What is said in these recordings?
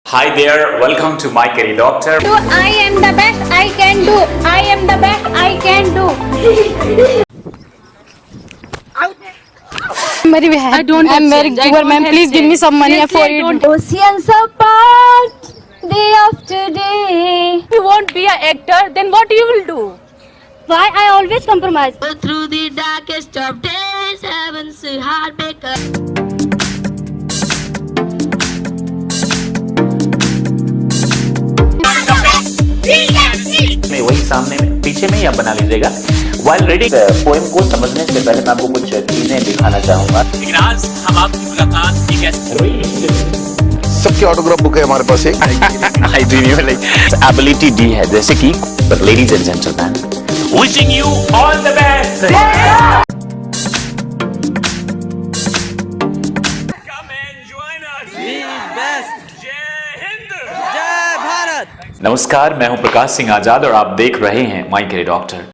Hi there, welcome to My Career Doctor. I am the best I can do. I am the best I can do. I don't. I'm very poor, ma'am. Please give me some money for it. Oceans apart, day after day. If you won't be an actor, then what you will do? Why I always compromise? Through the darkest of days, heaven's heartbreaker. में वही सामने में पीछे में ही आप बना लीजिएगा। While reading poem को समझने से पहले मैं आपको कुछ चीजें दिखाना चाहूंगा। लेकिन आज हम आपकी मुलाकात एक ऐसे सबकी ऑटोग्राफ बुक है हमारे पास एक आई ड्रीम लाइक एबिलिटी डी है जैसे कि ladies and gentleman wishing you all the best. नमस्कार, मैं हूं प्रकाश सिंह आजाद और आप देख रहे हैं माय करियर डॉक्टर।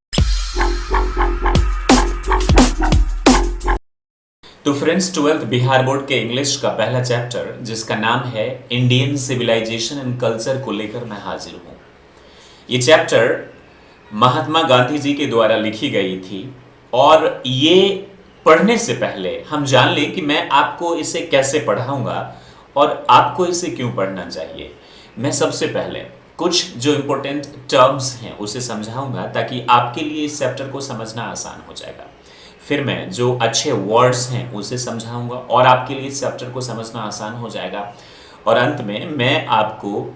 तो फ्रेंड्स, 12th बिहार बोर्ड के इंग्लिश का पहला चैप्टर जिसका नाम है इंडियन सिविलाइजेशन एंड कल्चर को लेकर मैं हाजिर हूं। ये चैप्टर महात्मा गांधी जी के द्वारा लिखी गई थी और ये पढ़ने से पहले हम जान लें कि मैं आपको इसे कैसे पढ़ाऊंगा और आपको इसे क्यों पढ़ना चाहिए। मैं सबसे पहले कुछ जो इम्पोर्टेंट टर्म्स हैं उसे समझाऊंगा ताकि आपके लिए इस चैप्टर को समझना आसान हो जाएगा। फिर मैं जो अच्छे वर्ड्स हैं उसे समझाऊंगा और आपके लिए इस चैप्टर को समझना आसान हो जाएगा। और अंत में मैं आपको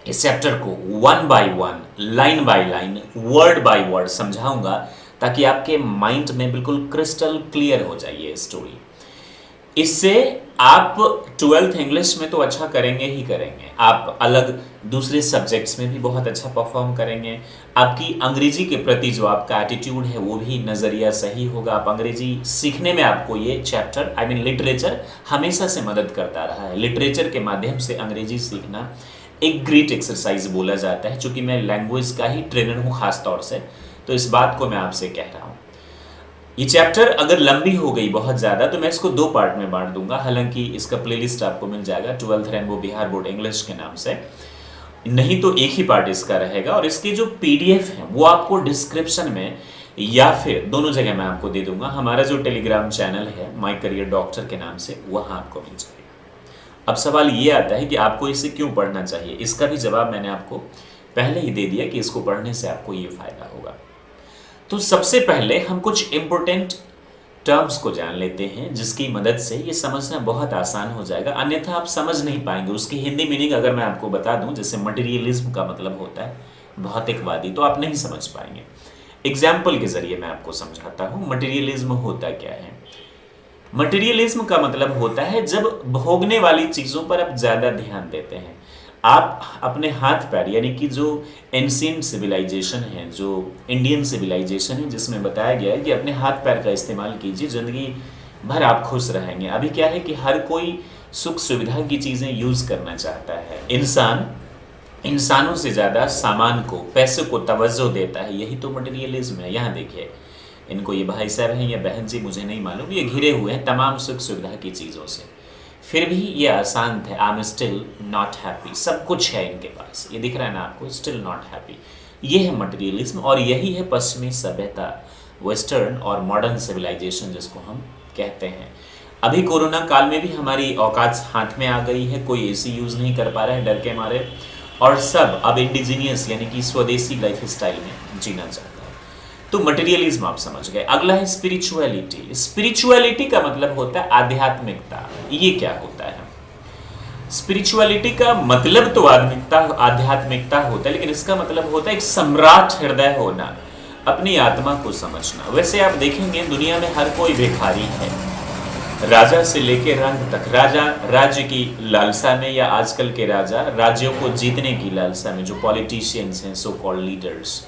इस चैप्टर को one by one, line by line, word by word समझाऊंगा ताकि आपके माइंड में बिल्कुल क्रिस्टल क्लियर हो जाए ये स्टोरी। इससे आप 12th इंग्लिश में तो अच्छा करेंगे ही करेंगे, आप अलग दूसरे सब्जेक्ट्स में भी बहुत अच्छा परफॉर्म करेंगे। आपकी अंग्रेजी के प्रति जो आपका एटीट्यूड है वो भी नज़रिया सही होगा। आप अंग्रेजी सीखने में आपको ये चैप्टर लिटरेचर हमेशा से मदद करता रहा है। लिटरेचर के माध्यम से अंग्रेजी सीखना एक ग्रेट एक्सरसाइज बोला जाता है। चूँकि मैं लैंग्वेज का ही ट्रेनर हूँ खास तौर से, तो इस बात को मैं आपसे कह रहा हूँ। ये चैप्टर अगर लंबी हो गई बहुत ज़्यादा तो मैं इसको 2 पार्ट में बांट दूंगा। हालांकि इसका प्लेलिस्ट आपको मिल जाएगा 12th rainbow Bihar board English के नाम से, नहीं तो एक ही पार्ट इसका रहेगा। और इसके जो पीडीएफ है वो आपको डिस्क्रिप्शन में या फिर दोनों जगह मैं आपको दे दूंगा। हमारा जो टेलीग्राम चैनल है माय करियर डॉक्टर के नाम से, वहाँ आपको मिल जाएगा। अब सवाल ये आता है कि आपको इसे क्यों पढ़ना चाहिए। इसका भी जवाब मैंने आपको पहले ही दे दिया कि इसको पढ़ने से आपको ये फायदा होगा। तो सबसे पहले हम कुछ इंपॉर्टेंट टर्म्स को जान लेते हैं जिसकी मदद से ये समझना बहुत आसान हो जाएगा, अन्यथा आप समझ नहीं पाएंगे। उसकी हिंदी मीनिंग अगर मैं आपको बता दूं, जैसे मटेरियलिज्म का मतलब होता है भौतिकवादी, तो आप नहीं समझ पाएंगे। एग्जाम्पल के जरिए मैं आपको समझाता हूं मटेरियलिज्म होता क्या है। मटेरियलिज्म का मतलब होता है जब भोगने वाली चीज़ों पर आप ज़्यादा ध्यान देते हैं। आप अपने हाथ पैर, यानी कि जो एंशिएंट सिविलाइजेशन है, जो इंडियन सिविलाइजेशन है, जिसमें बताया गया है कि अपने हाथ पैर का इस्तेमाल कीजिए, ज़िंदगी भर आप खुश रहेंगे। अभी क्या है कि हर कोई सुख सुविधा की चीज़ें यूज़ करना चाहता है। इंसानों से ज़्यादा सामान को, पैसे को तवज्जो देता है। यही तो मटेरियलिज्म है। यहाँ देखिए, इनको ये भाई साहब हैं या बहन जी मुझे नहीं मालूम, ये घिरे हुए हैं तमाम सुख सुविधा की चीज़ों से, फिर भी ये आसान थे। I am still not happy, सब कुछ है इनके पास, ये दिख रहा है ना आपको, स्टिल नॉट हैप्पी। ये है मटेरियलिज्म और यही है पश्चिमी सभ्यता, वेस्टर्न और मॉडर्न सिविलाइजेशन जिसको हम कहते हैं। अभी कोरोना काल में भी हमारी औकात हाथ में आ गई है, कोई एसी यूज़ नहीं कर पा रहा है डर के मारे, और सब अब इंडिजीनियस यानी कि स्वदेशी लाइफ स्टाइल में जीना चाहते हैं। तो मटेरियलिज्म आप समझ गए। अगला है स्पिरिचुअलिटी। स्पिरिचुअलिटी का मतलब होता है आध्यात्मिकता। ये क्या होता है? स्पिरिचुअलिटी का मतलब तो आध्यात्मिकता होता है, लेकिन इसका मतलब होता है एक सम्राट हृदय होना, अपनी आत्मा को समझना। वैसे आप देखेंगे दुनिया में हर कोई भिखारी है, राजा से लेके रंग तक। राजा राज्य की लालसा में, या आजकल के राजा राज्यों को जीतने की लालसा में, जो पॉलिटिशियंस हैं, सो कॉल्ड लीडर्स,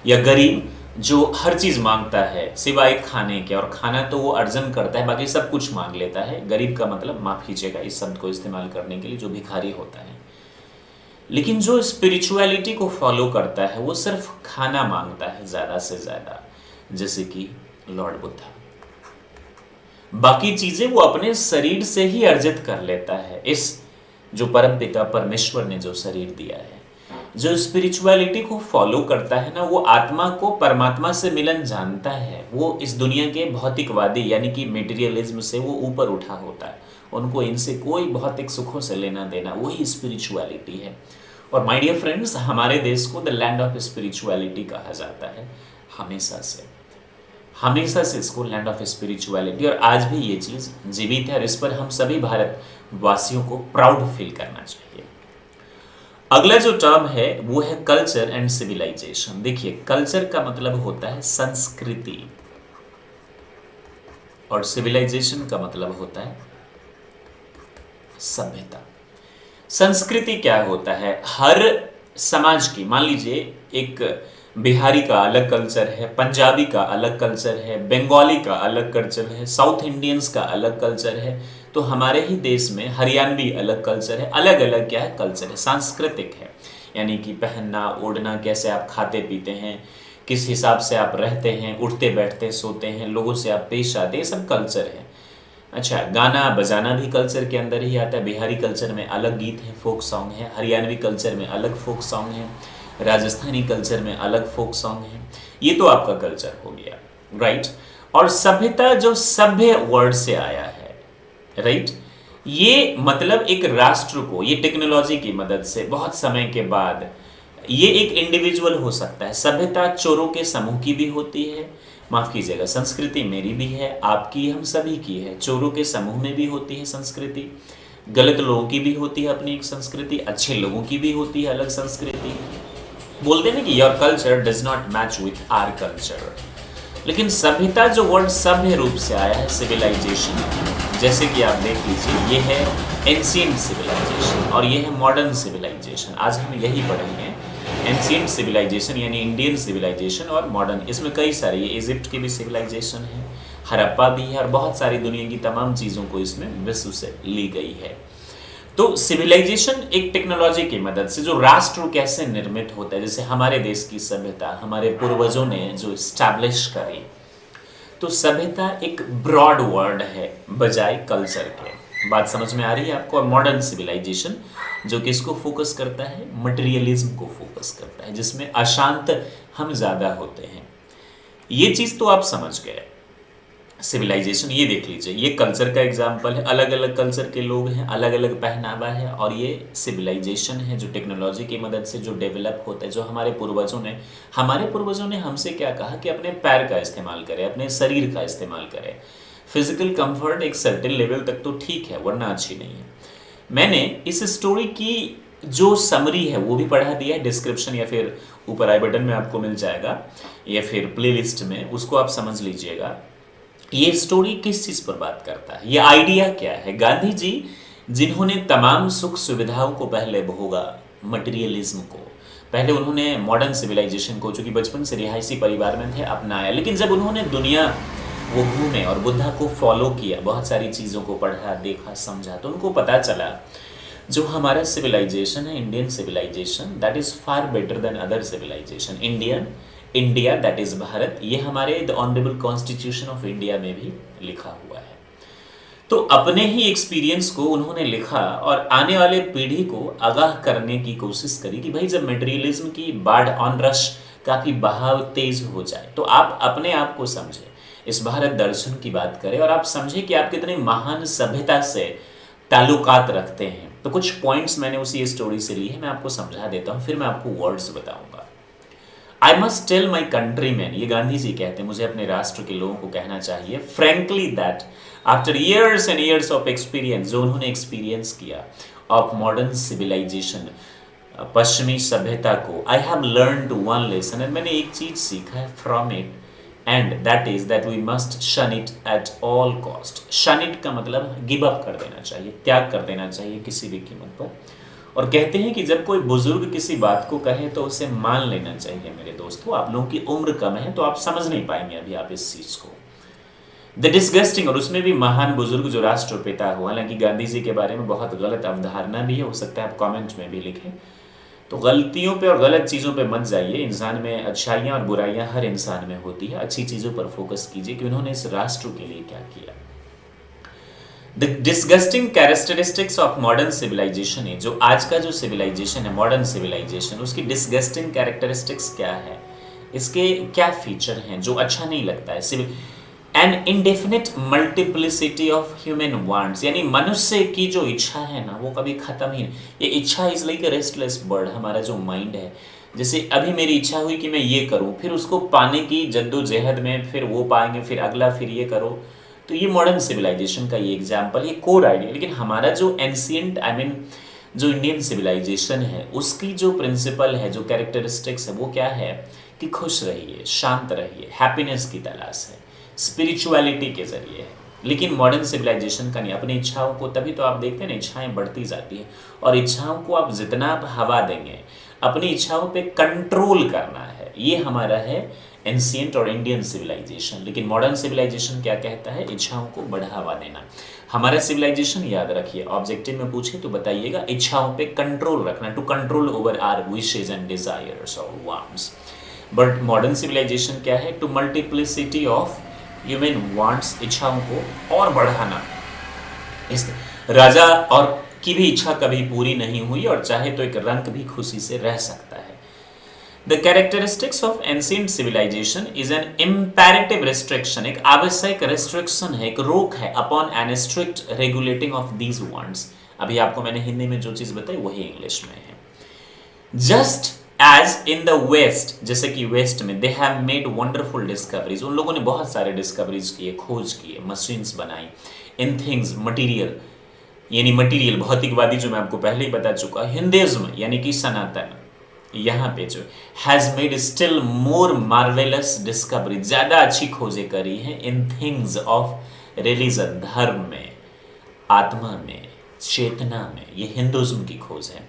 या गरीब जो हर चीज़ मांगता है सिवाय खाने के, और खाना तो वो अर्जन करता है, बाकी सब कुछ मांग लेता है। गरीब का मतलब, माफ़ कीजिएगा इस शब्द को इस्तेमाल करने के लिए, जो भिखारी होता है। लेकिन जो स्पिरिचुअलिटी को फॉलो करता है वो सिर्फ खाना मांगता है ज़्यादा से ज़्यादा, जैसे कि लॉर्ड बुद्धा। बाकी चीज़ें वो अपने शरीर से ही अर्जित कर लेता है। इस जो परमपिता परमेश्वर ने जो शरीर दिया है। जो स्पिरिचुअलिटी को फॉलो करता है ना, वो आत्मा को परमात्मा से मिलन जानता है। वो इस दुनिया के भौतिकवादी यानी कि मेटीरियलिज्म से वो ऊपर उठा होता है। उनको इनसे कोई भौतिक सुखों से लेना देना, वही स्पिरिचुअलिटी है। और माय डियर फ्रेंड्स, हमारे देश को द लैंड ऑफ स्पिरिचुअलिटी कहा जाता है हमेशा से इसको लैंड ऑफ स्पिरिचुअलिटी, और आज भी ये चीज़ जीवित है और इस पर हम सभी भारतवासियों को प्राउड फील करना चाहिए। अगला जो टर्म है वो है कल्चर एंड सिविलाइजेशन। देखिए, कल्चर का मतलब होता है संस्कृति और सिविलाइजेशन का मतलब होता है सभ्यता। संस्कृति क्या होता है? हर समाज की, मान लीजिए एक बिहारी का अलग कल्चर है, पंजाबी का अलग कल्चर है, बंगाली का अलग कल्चर है, साउथ इंडियंस का अलग कल्चर है, तो हमारे ही देश में हरियाणवी अलग कल्चर है। अलग अलग क्या है? कल्चर है, सांस्कृतिक है। यानी कि पहनना ओढ़ना, कैसे आप खाते पीते हैं, किस हिसाब से आप रहते हैं, उठते बैठते सोते हैं, लोगों से आप पेश आते, ये सब कल्चर है। अच्छा, गाना बजाना भी कल्चर के अंदर ही आता है। बिहारी कल्चर में अलग गीत है, फोक सॉन्ग है, हरियाणवी कल्चर में अलग फोक सॉन्ग है, राजस्थानी कल्चर में अलग फोक सॉन्ग है। ये तो आपका कल्चर हो गया, राइट। और सभ्यता जो सभ्य वर्ड से आया है, राइट, ये मतलब एक राष्ट्र को, ये टेक्नोलॉजी की मदद से बहुत समय के बाद, ये एक इंडिविजुअल हो सकता है। सभ्यता चोरों के समूह की भी होती है, माफ कीजिएगा, संस्कृति मेरी भी है, आपकी, हम सभी की है। चोरों के समूह में भी होती है संस्कृति, गलत लोगों की भी होती है अपनी एक संस्कृति, अच्छे लोगों की भी होती है अलग संस्कृति। बोलते हैं कि your culture does not match with our culture. लेकिन सभ्यता जो वर्ड सभ्य रूप से आया है, सिविलाइजेशन, जैसे कि आप देख लीजिए, ये है एंशिएंट सिविलाइजेशन और ये है मॉडर्न सिविलाइजेशन। आज हम यही पढ़ेंगे, एंशिएंट सिविलाइजेशन यानी इंडियन सिविलाइजेशन और मॉडर्न। इसमें कई सारे, ये इजिप्ट की भी सिविलाइजेशन है, हड़प्पा भी है और बहुत सारी दुनिया की तमाम चीज़ों को इसमें विश्व से ली गई है। तो सिविलाइजेशन एक टेक्नोलॉजी की मदद से जो राष्ट्र कैसे निर्मित होता है, जैसे हमारे देश की सभ्यता हमारे पूर्वजों ने जो स्टैब्लिश करी, तो सभ्यता एक ब्रॉड वर्ड है बजाय कल्चर के। बात समझ में आ रही है आपको? और मॉडर्न सिविलाइजेशन जो किसको फोकस करता है? मटेरियलिज्म को फोकस करता है, जिसमें अशांत हम ज़्यादा होते हैं। ये चीज़ तो आप समझ गए। सिविलाइजेशन, ये देख लीजिए, ये कल्चर का एग्जाम्पल है। अलग अलग कल्चर के लोग हैं, अलग अलग पहनावा है, और ये सिविलाइजेशन है जो टेक्नोलॉजी की मदद से जो डेवलप होता है। जो हमारे पूर्वजों ने हमसे क्या कहा कि अपने पैर का इस्तेमाल करें, अपने शरीर का इस्तेमाल करें। फिजिकल कंफर्ट एक सर्टेन लेवल तक तो ठीक है, वरना अच्छी नहीं है। मैंने इस स्टोरी की जो समरी है वो भी पढ़ा दिया है, डिस्क्रिप्शन या फिर ऊपर आई बटन में आपको मिल जाएगा, या फिर प्लेलिस्ट में, उसको आप समझ लीजिएगा। ये स्टोरी किस चीज़ पर बात करता है, ये आइडिया क्या है? गांधी जी जिन्होंने तमाम सुख सुविधाओं को पहले भोगा, मटेरियलिज्म को, पहले उन्होंने मॉडर्न सिविलाइजेशन को, जो कि बचपन से रिहायशी परिवार में थे, अपनाया। लेकिन जब उन्होंने दुनिया वो घूमे और बुद्धा को फॉलो किया, बहुत सारी चीज़ों को पढ़ा, देखा, समझा, तो उनको पता चला जो हमारा सिविलाइजेशन है, Indian civilisation, that is far better than other civilisation. India that is Bharat, ये हमारे the honourable constitution of India में भी लिखा हुआ है। तो अपने ही एक्सपीरियंस को उन्होंने लिखा और आने वाले पीढ़ी को आगाह करने की कोशिश करी कि भाई जब मटेरियलिज्म की बाढ़ ऑन रश काफ़ी बहाव तेज हो जाए, तो आप अपने आप को समझें, इस भारत दर्शन की बात करें और आप समझें कि आप कितने महान सभ्यता से ताल्लुकात रखते हैं। तो कुछ पॉइंट्स मैंने उसी स्टोरी से लिए हैं, मैं आपको समझा देता हूँ, फिर मैं आपको वर्ड्स बताऊँगा। I must tell my countryman, ये गांधी जी कहते हैं, मुझे अपने राष्ट्र के लोगों को कहना चाहिए, frankly that after years and years of experience, जो उन्होंने एक्सपीरियंस किया ऑफ मॉडर्न सिविलाइजेशन, पश्चिमी सभ्यता को, I have learn to one lesson, and मैंने एक चीज सीखा है from it, and that is that we must shun it at all cost. Shun it का मतलब गिव अप कर देना चाहिए, त्याग कर देना चाहिए किसी भी कीमत पर। और कहते हैं कि जब कोई बुजुर्ग किसी बात को कहे तो उसे मान लेना चाहिए। मेरे दोस्तों, आप लोगों की उम्र कम है तो आप समझ नहीं पाएंगे अभी आप इस चीज़ को। द डिस्गस्टिंग, और उसमें भी महान बुजुर्ग जो राष्ट्रपिता हुआ, हालांकि गांधी जी के बारे में बहुत गलत अवधारणा भी है, हो सकता है आप कमेंट में भी लिखें। तो गलतियों पे और गलत चीज़ों पे मत जाइए। इंसान में अच्छाइयाँ और बुराइयाँ हर इंसान में होती है, अच्छी चीज़ों पर फोकस कीजिए कि उन्होंने इस राष्ट्र के लिए क्या किया। The disgusting characteristics of modern civilisation है, जो आज का जो सिविलाइजेशन है, मॉडर्न सिविलाइजेशन, उसकी डिस्गस्टिंग कैरेक्टरिस्टिक्स क्या है, इसके क्या फीचर हैं जो अच्छा नहीं लगता है। An indefinite multiplicity of human wants, यानी मनुष्य की जो इच्छा है ना वो कभी खत्म ही नहीं। ये इच्छा is like a restless bird, हमारा जो माइंड है, जैसे अभी मेरी इच्छा हुई कि मैं ये करूं, फिर उसको पाने की जद्दोजहद में फिर वो पाएंगे, फिर अगला, फिर ये करो। तो ये मॉडर्न सिविलाइजेशन का ये एग्जाम्पल, ये कोर आइडिया। लेकिन हमारा जो एंशियंट जो इंडियन सिविलाइजेशन है, उसकी जो प्रिंसिपल है, जो कैरेक्टरिस्टिक्स है, वो क्या है कि खुश रहिए, शांत रहिए, हैप्पीनेस की तलाश है, स्पिरिचुअलिटी के जरिए है। लेकिन मॉडर्न सिविलाइजेशन का नहीं, अपनी इच्छाओं को, तभी तो आप देखते हैं ना इच्छाएं बढ़ती जाती है, और इच्छाओं को आप जितना आप हवा देंगे, अपनी इच्छाओं पे कंट्रोल करना है, ये हमारा है एंशियंट और इंडियन सिविलाइजेशन। लेकिन मॉडर्न सिविलाइजेशन क्या कहता है, इच्छाओं को बढ़ावा देना। हमारा सिविलाइजेशन याद रखिए, ऑब्जेक्टिव में पूछे तो बताइएगा, इच्छाओं पे कंट्रोल रखना, to control over our wishes and desires और वांट्स। बट मॉडर्न सिविलाइजेशन क्या है, to multiplicity of human wants, इच्छाओं को और बढ़ाना। इस राजा और की भी इच्छा कभी पूरी नहीं हुई, और चाहे तो एक रंक भी खुशी से रह सकता है। The characteristics of ancient civilization is an imperative restriction, एक आवश्यक restriction है, एक रोक है, upon an strict regulating of these wants। अभी आपको मैंने हिंदी में जो चीज बताई वही इंग्लिश में है। Just as in the West, जैसे कि वेस्ट में they have made wonderful discoveries, उन लोगों ने बहुत सारे डिस्कवरीज किए, खोज किए, मशीन्स बनाई, in things material, यानी मटीरियल, भौतिकवादी, जो मैं आपको पहले ही बता चुका। हिंदुइज्म यानी कि सनातन, यहाँ पे जो has made still more marvellous discovery, ज्यादा अच्छी खोजें करी हैं इन थिंग्स ऑफ रिलीजन, धर्म में, आत्मा में, चेतना में। ये हिंदुइज्म की खोज है।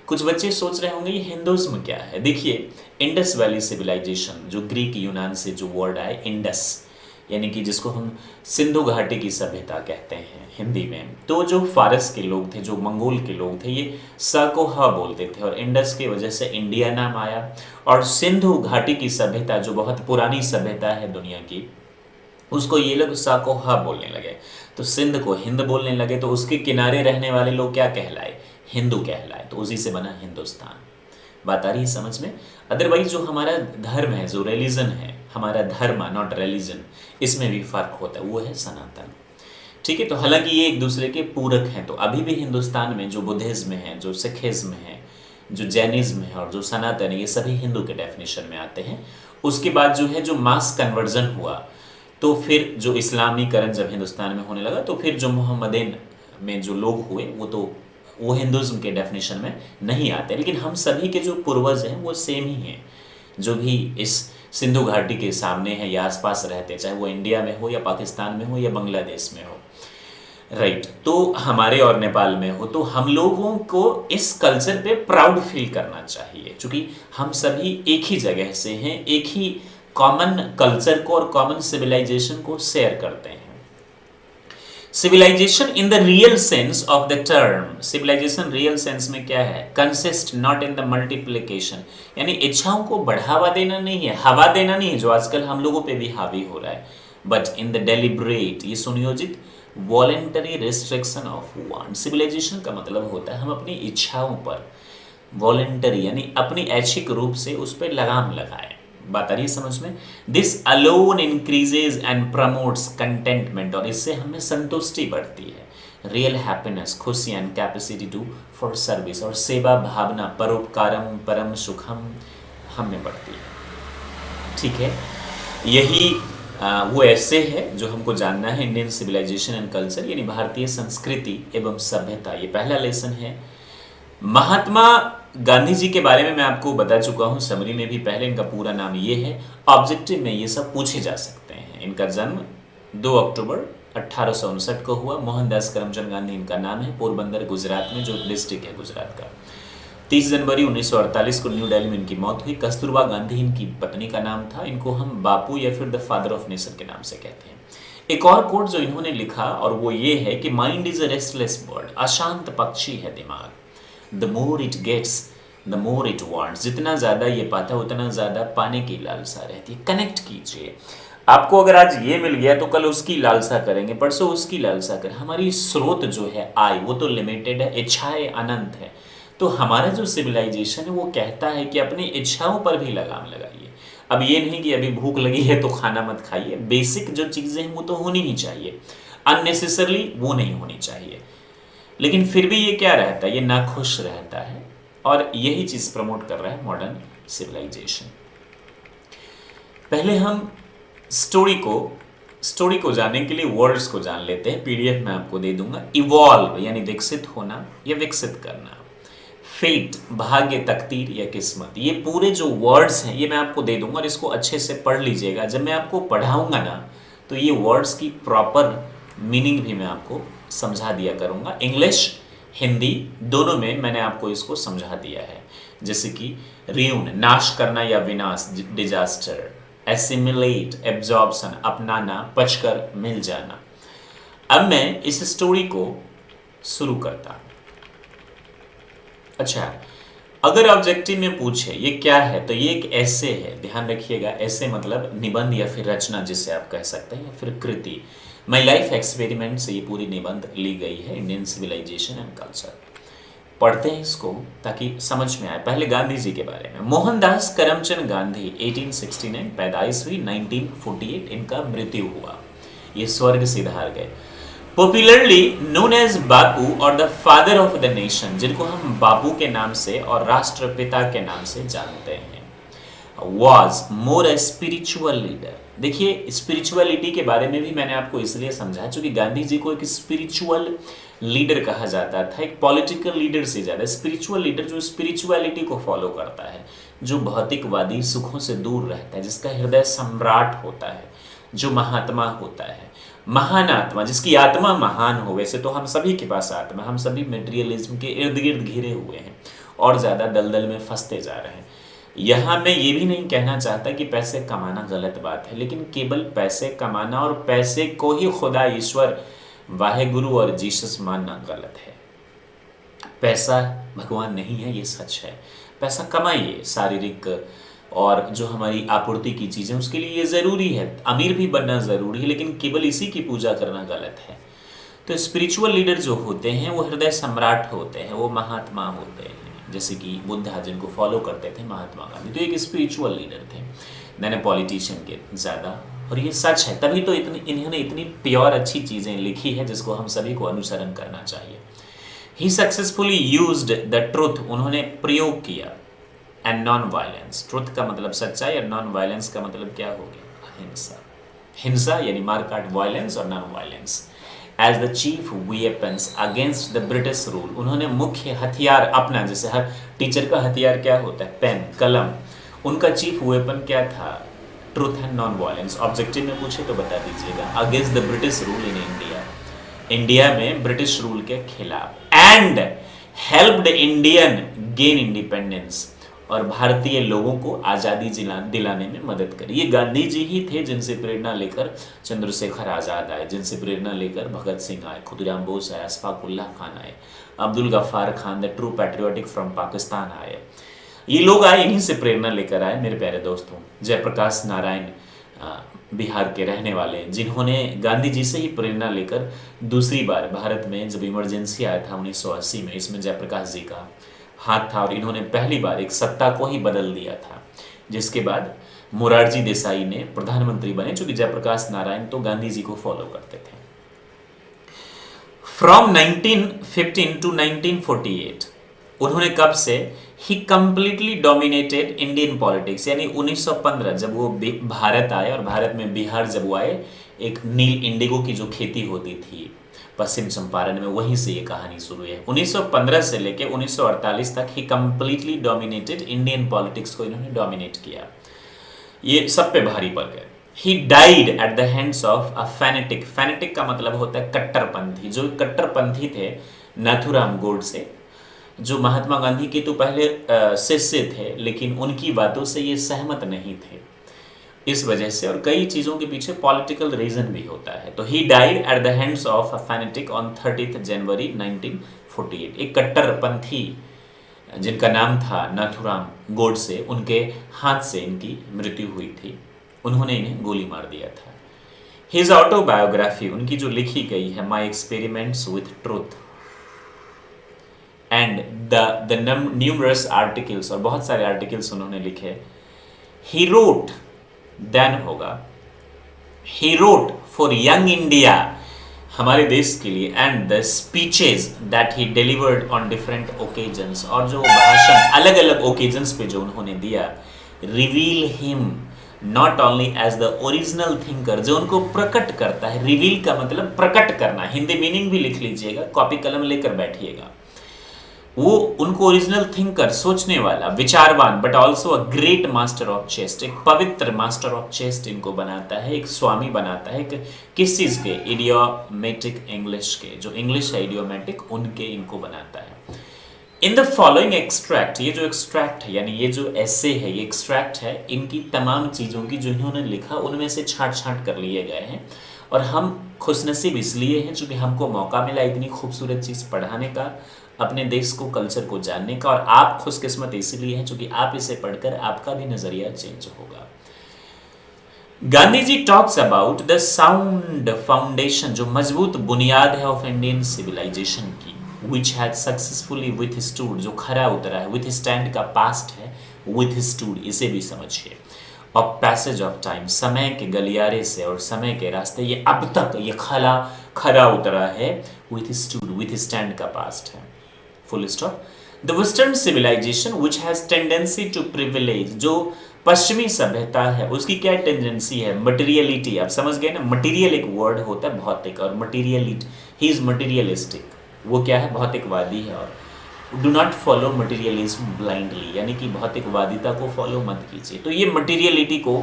कुछ बच्चे सोच रहे होंगे ये हिंदुइज्म क्या है। देखिए, इंडस वैली सिविलाइजेशन, जो ग्रीक यूनान से जो वर्ड आए इंडस, यानी कि जिसको हम सिंधु घाटी की सभ्यता कहते हैं हिंदी में, तो जो फारस के लोग थे, जो मंगोल के लोग थे, ये स को ह बोलते थे, और इंडस की वजह से इंडिया नाम आया। और सिंधु घाटी की सभ्यता, जो बहुत पुरानी सभ्यता है दुनिया की, उसको ये लोग स को ह बोलने लगे, तो सिंध को हिंद बोलने लगे, तो उसके किनारे रहने वाले लोग क्या कहलाए, हिंदू कहलाए, तो उसी से बना हिंदुस्तान। बात आ रही है समझ में। अदरवाइज जो हमारा धर्म है, जो रिलीजन है, हमारा धर्म नॉट रिलीजन, इसमें भी फर्क होता है, वो है सनातन। ठीक है, तो हालांकि ये एक दूसरे के पूरक हैं। तो अभी भी हिंदुस्तान में जो बुद्धिज्म है, जो सिखिज्म है, जो जैनिज्म है और जो सनातन है, ये सभी हिंदू के डेफिनेशन में आते हैं। उसके बाद जो है, जो मास कन्वर्जन हुआ, तो फिर जो इस्लामीकरण जब हिंदुस्तान में होने लगा, तो फिर जो मोहम्मदन में जो लोग हुए, वो हिंदुइज्म के डेफिनेशन में नहीं आते। लेकिन हम सभी के जो पूर्वज हैं वो सेम ही हैं, जो भी इस सिंधु घाटी के सामने है या आसपास रहते, चाहे वो इंडिया में हो या पाकिस्तान में हो या बांग्लादेश में हो, राइट। तो हमारे और नेपाल में हो, तो हम लोगों को इस कल्चर पे प्राउड फील करना चाहिए, क्योंकि हम सभी एक ही जगह से हैं, एक ही कॉमन कल्चर को और कॉमन सिविलाइजेशन को शेयर करते हैं। Civilisation in the real sense of the term, civilisation real sense में क्या है, consist not in the multiplication, यानी इच्छाओं को बढ़ावा देना नहीं है, हवा देना नहीं है, जो आजकल हम लोगों पे भी हावी हो रहा है, बट इन द डेलिब्रेट, ये सुनियोजित voluntary restriction of want. Civilisation का मतलब होता है हम अपनी इच्छाओं पर वॉलेंटरी, यानी अपनी ऐच्छिक रूप से उस पर लगाम लगाएं। बात आ रही है समझ में। This alone increases and promotes contentment, और इससे हमें संतुष्टि बढ़ती है, रियल हैप्पीनेस, खुशी and capacity to for service, और सेवा भावना, परोपकारम परम सुखम हमें बढ़ती है। ठीक है, यही वो ऐसे है जो हमको जानना है, इंडियन सिविलाइजेशन एंड कल्चर, यानी भारतीय संस्कृति एवं सभ्यता। ये पहला लेसन है। महात्मा गांधी जी के बारे में मैं आपको बता चुका हूं समरी में भी पहले, इनका पूरा नाम ये है। ऑब्जेक्टिव में ये सब पूछे जा सकते हैं। इनका जन्म 2 अक्टूबर 1859 को हुआ। मोहनदास करमचंद गांधी इनका नाम है, पोरबंदर गुजरात में, जो डिस्ट्रिक्ट है गुजरात का। 30 जनवरी 1948 को न्यू दिल्ली में इनकी मौत हुई। कस्तूरबा गांधी इनकी पत्नी का नाम था। इनको हम बापू या फिर द फादर ऑफ नेशन के नाम से कहते हैं। एक और कोट जो इन्होंने लिखा, और वो ये है कि mind is a restless bird, अशांत पक्षी है दिमाग। The more it gets the more it wants, जितना ज़्यादा ये पाता है उतना ज़्यादा पाने की लालसा रहती है। कनेक्ट कीजिए आपको अगर आज ये मिल गया तो कल उसकी लालसा करेंगे, परसों उसकी लालसा करें। हमारी स्रोत जो है आय वो तो लिमिटेड है, इच्छाएं अनंत है। तो हमारा जो सिविलाइजेशन है वो कहता है कि अपनी इच्छाओं पर भी लगाम लगाइए। अब ये नहीं कि अभी भूख लगी है तो खाना मत खाइए, बेसिक जो चीजें हैं वो तो होनी ही चाहिए, अननेसेसरली वो नहीं होनी चाहिए। लेकिन फिर भी ये क्या रहता है, ये नाखुश रहता है, और यही चीज प्रमोट कर रहा है मॉडर्न सिविलाइजेशन। पहले हम स्टोरी को जानने के लिए वर्ड्स को जान लेते हैं। पीडीएफ में आपको दे दूंगा। इवॉल्व यानी विकसित होना या विकसित करना, फेट भाग्य तकदीर या किस्मत, ये पूरे जो वर्ड्स हैं ये मैं आपको दे दूंगा और इसको अच्छे से पढ़ लीजिएगा। जब मैं आपको पढ़ाऊंगा ना तो ये वर्ड्स की प्रॉपर मीनिंग भी मैं आपको समझा दिया करूंगा। इंग्लिश हिंदी दोनों में मैंने आपको इसको समझा दिया है। जैसे कि रियून नाश करना या विनाश, डिजास्टर, एसिमिलेट एब्जॉर्प्शन अपनाना, पचकर मिल जाना। अब मैं इस स्टोरी को शुरू करता हूं। अच्छा, अगर ऑब्जेक्टिव में पूछे ये क्या है तो ये एक ऐसे है, ध्यान रखिएगा। ऐसे मतलब निबंध या फिर रचना जिसे आप कह सकते हैं, या फिर कृति। माई लाइफ एक्सपेरिमेंट से ये पूरी निबंध ली गई है, इंडियन सिविलाइजेशन एंड कल्चर। पढ़ते हैं इसको ताकि समझ में आए। पहले गांधी जी के बारे में। मोहनदास करमचंद गांधी 1869 पैदाइश हुई, 1948 इनका मृत्यु हुआ। ये स्वर्ग सिधार गए। पॉपुलरली नोन एज बापू और the father of the nation, जिनको हम बापू के नाम से और राष्ट्रपिता के नाम से जानते हैं। Was more a spiritual leader. देखिए, स्पिरिचुअलिटी के बारे में भी मैंने आपको इसलिए समझाया क्योंकि गांधी जी को एक स्पिरिचुअल लीडर कहा जाता था, एक पॉलिटिकल लीडर से ज्यादा। स्पिरिचुअल लीडर जो स्पिरिचुअलिटी को फॉलो करता है, जो भौतिकवादी सुखों से दूर रहता है, जिसका हृदय सम्राट होता है, जो महात्मा होता है, महान आत्मा, जिसकी आत्मा महान हो। वैसे तो हम सभी के पास आत्मा, हम सभी मटेरियलिज्म के इर्द गिर्द घिरे हुए हैं और ज्यादा दलदल में फंसते जा रहे हैं। यहां मैं ये भी नहीं कहना चाहता कि पैसे कमाना गलत बात है, लेकिन केवल पैसे कमाना और पैसे को ही खुदा, ईश्वर, वाहेगुरु और जीसस मानना गलत है। पैसा भगवान नहीं है, ये सच है। पैसा कमाइए, शारीरिक और जो हमारी आपूर्ति की चीजें उसके लिए ये जरूरी है। अमीर भी बनना जरूरी है, लेकिन केवल इसी की पूजा करना गलत है। तो स्पिरिचुअल लीडर जो होते हैं वो हृदय सम्राट होते हैं, वो महात्मा होते हैं। जैसे कि बुद्धा जिनको फॉलो करते थे महात्मा गांधी, तो एक स्पिरिचुअल लीडर थे, मैंने पॉलिटिशियन के ज्यादा। और ये सच है, तभी तो इन्होंने इतनी प्योर अच्छी चीजें लिखी है जिसको हम सभी को अनुसरण करना चाहिए। ही सक्सेसफुली यूज्ड द ट्रुथ, उन्होंने प्रयोग किया, एंड नॉन वायलेंस। ट्रुथ का मतलब सच्चाई और नॉन वायलेंस का मतलब क्या हो गया, अहिंसा। हिंसा यानी मारकाट, वायलेंस और non violence as the chief weapons against the British rule. उन्होंने मुख्य हथियार अपना, जैसे हर टीचर का हथियार क्या होता है, पेन, कलम, उनका चीफ वेपन क्या था, truth and non violence. Objective में पूछे तो बता दीजिएगा। Against the British rule in India, India में ब्रिटिश रूल के खिलाफ। And helped Indian gain independence, और भारतीय लोगों को आज़ादी दिलाने में मदद करी। ये गांधी जी ही थे जिनसे प्रेरणा लेकर चंद्रशेखर आज़ाद आए, जिनसे प्रेरणा लेकर भगत सिंह आए, खुदीराम बोस आए, अशफाक उल्लाह खान आए, Abdul Ghaffar Khan the true patriotic from Pakistan आए। ये लोग आए, इन्हीं से प्रेरणा लेकर आए मेरे प्यारे दोस्तों। जयप्रकाश नारायण बिहार के रहने वाले, जिन्होंने गांधी जी से ही प्रेरणा लेकर दूसरी बार भारत में जब इमरजेंसी आया था 1980 में, इसमें जयप्रकाश जी का हाथ था और इन्होंने पहली बार एक सत्ता को ही बदल दिया था। जिसके बाद मोरारजी देसाई ने प्रधानमंत्री बने, चूंकि जयप्रकाश नारायण तो गांधी जी को फॉलो करते थे। फ्रॉम 1915 टू 1948 उन्होंने कब से, ही कंप्लीटली डोमिनेटेड इंडियन पॉलिटिक्स, यानी 1915 जब वो भारत आए और भारत में बिहार जब वो आए, एक नील इंडिगो की जो खेती होती थी पश्चिम चंपारण में, वहीं से ये कहानी शुरू है। 1915 से लेकर 1948 तक ही कंप्लीटली डोमिनेटेड इंडियन पॉलिटिक्स को इन्होंने डोमिनेट किया, ये सब पे भारी पड़ गए। He died at the hands of a fanatic, fanatic का मतलब होता है कट्टरपंथी। जो कट्टरपंथी थे नाथुराम गोडसे, जो महात्मा गांधी के तो पहले शिष्य थे, लेकिन उनकी बातों से ये सहमत नहीं थे इस वजह से, और कई चीजों के पीछे पॉलिटिकल रीजन भी होता है। तो he died at the hands of a fanatic on 30 जनवरी 1948। एक कट्टरपंथी जिनका नाम था नाथुराम गोडसे, उनके हाथ से इनकी मृत्यु हुई थी उन्होंने इन्हें गोली मार दिया था। हिज ऑटोबायोग्राफी, उनकी जो लिखी गई है, my experiments with truth and the numerous articles, और बहुत सारे आर्टिकल्स उन्होंने लिखे। ही रोट, देन होगा, he wrote for young India, हमारे देश के लिए, and the speeches that he delivered on different occasions, और जो भाषण अलग अलग ओकेजन्स पे जो उन्होंने दिया, reveal him not only as the original thinker, जो उनको प्रकट करता है। रिवील का मतलब प्रकट करना, हिंदी मीनिंग भी लिख लीजिएगा, कॉपी कलम लेकर बैठिएगा। वो उनको ओरिजिनल थिंकर, सोचने वाला, विचारवान, but also a great master of chest, एक पवित्र मास्टर ऑफ चेस्ट इनको बनाता है, एक स्वामी बनाता है। किस चीज के? इडियोमेटिक इंग्लिश के, जो इंग्लिश है इडियोमेटिक, उनके इनको बनाता है। इन द फॉलोइंग एक्सट्रैक्ट, ये जो एक्सट्रैक्ट है यानी ये जो ऐसे है, ये एक्सट्रैक्ट है इनकी तमाम चीज़ों की जो इन्होंने लिखा, उनमें से छांट छांट कर लिए गए हैं। और हम खुशनसीब इसलिए हैं क्योंकि हमको मौका मिला इतनी खूबसूरत चीज़ पढ़ाने का, अपने देश को, कल्चर को जानने का, और आप खुशकिस्मत इसलिए हैं क्योंकि आप इसे पढ़कर आपका भी नज़रिया चेंज होगा। Gandhi ji talks about the sound foundation, जो मजबूत बुनियाद है ऑफ इंडियन सिविलाइजेशन की, which had successfully withstood, जो खरा उतरा है, withstand का past है, withstood इसे भी समझिए, of passage of time, समय के गलियारे से और समय के रास्ते, ये अब तक ये खरा उतरा है, withstood, withstand का past है, full stop। The western civilization which has tendency to privilege, जो पश्चिमी सभ्यता है उसकी क्या टेंडेंसी है? मटेरियलिटी, आप समझ गए ना, मटेरियल एक वर्ड होता है भौतिक, और मटेरियलिटी, ही इज मटेरियलिस्टिक, वो क्या है? भौतिकवादी है। और do not follow materialism blindly, यानी कि भौतिकवादिता को फॉलो मत कीजिए। तो ये मटेरियलिटी को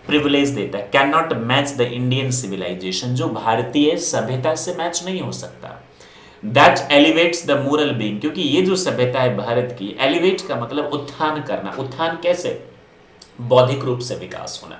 प्रिविलेज देता है। Can not match the Indian civilisation, जो भारतीय सभ्यता से मैच नहीं हो सकता। That elevates the moral being, क्योंकि ये जो सभ्यता है भारत की, एलिवेट का मतलब उत्थान करना। उत्थान कैसे? बौद्धिक रूप से विकास होना।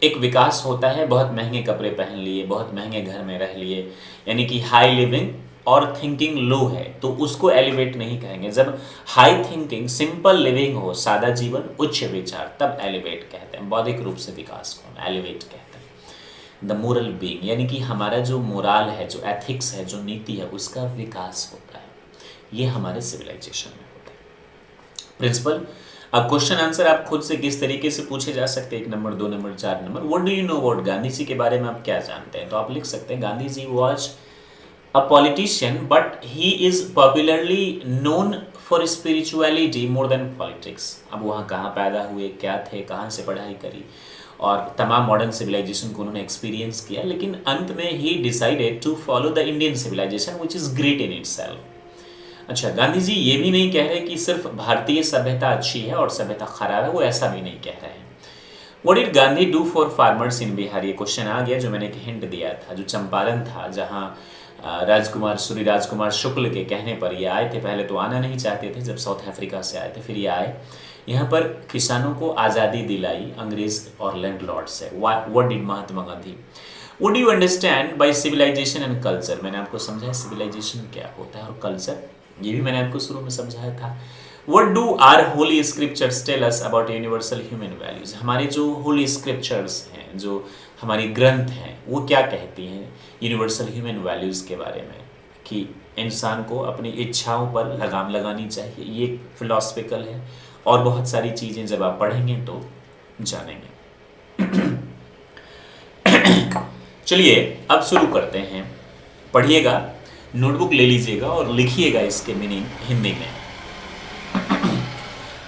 एक विकास होता है बहुत महंगे कपड़े पहन लिए, बहुत महंगे घर में रह लिए, यानी कि हाई लिविंग और थिंकिंग लो है, तो उसको एलिवेट नहीं कहेंगे। जब हाई थिंकिंग, सिंपल लिविंग हो, सादा जीवन, उच्च विचार, तब एलिवेट कहते हैं। बौद्धिक रूप से विकास को एलिवेट कहते हैं। द मोरल बीइंग, यानी कि हमारा जो मोराल है, जो एथिक्स है, जो नीति है, उसका विकास होता है। ये हमारे सिविलाइजेशन में होता है। प्रिंसिपल, अब क्वेश्चन आंसर आप खुद से किस तरीके से पूछे जा सकते हैं, 1 number, 2 number, 4 number. What do you know about Gandhi ji के बारे में आप क्या जानते हैं? तो आप लिख सकते हैं Gandhi ji was a politician, but he is popularly known for spirituality more than politics। अब वहाँ कहाँ पैदा हुए, क्या थे, कहाँ से पढ़ाई करी, और तमाम मॉडर्न सिविलाइजेशन को उन्होंने एक्सपीरियंस किया, लेकिन अंत में ही decided to follow the Indian civilisation which is great in itself. अच्छा, गांधी जी ये भी नहीं कह रहे कि सिर्फ भारतीय सभ्यता अच्छी है और सभ्यता खराब है, वो ऐसा भी नहीं कह रहे हैं। What did Gandhi do for farmers in Bihar? ये क्वेश्चन आ गया, जो मैंने एक हिंट दिया था, जो चंपारण था, जहाँ श्री राजकुमार शुक्ल के कहने पर ये आए थे। पहले तो आना नहीं चाहते थे, जब साउथ अफ्रीका से आए थे, फिर ये आए यहाँ पर, किसानों को आज़ादी दिलाई अंग्रेज और लैंडलॉर्ड से। What did Mahatma Gandhi? Would you understand by civilisation and culture? मैंने आपको समझाया सिविलाइजेशन क्या होता है और कल्चर, ये भी मैंने आपको शुरू में समझाया था। What do our holy scriptures tell us about universal human values? हमारे जो holy scriptures हैं, जो हमारी ग्रंथ हैं, वो क्या कहती हैं यूनिवर्सल ह्यूमन वैल्यूज़ के बारे में, कि इंसान को अपनी इच्छाओं पर लगाम लगानी चाहिए। ये फिलोसफिकल है, और बहुत सारी चीज़ें जब आप पढ़ेंगे तो जानेंगे। चलिए अब शुरू करते हैं। पढ़िएगा, नोटबुक ले लीजिएगा और लिखिएगा इसके मीनिंग हिंदी में।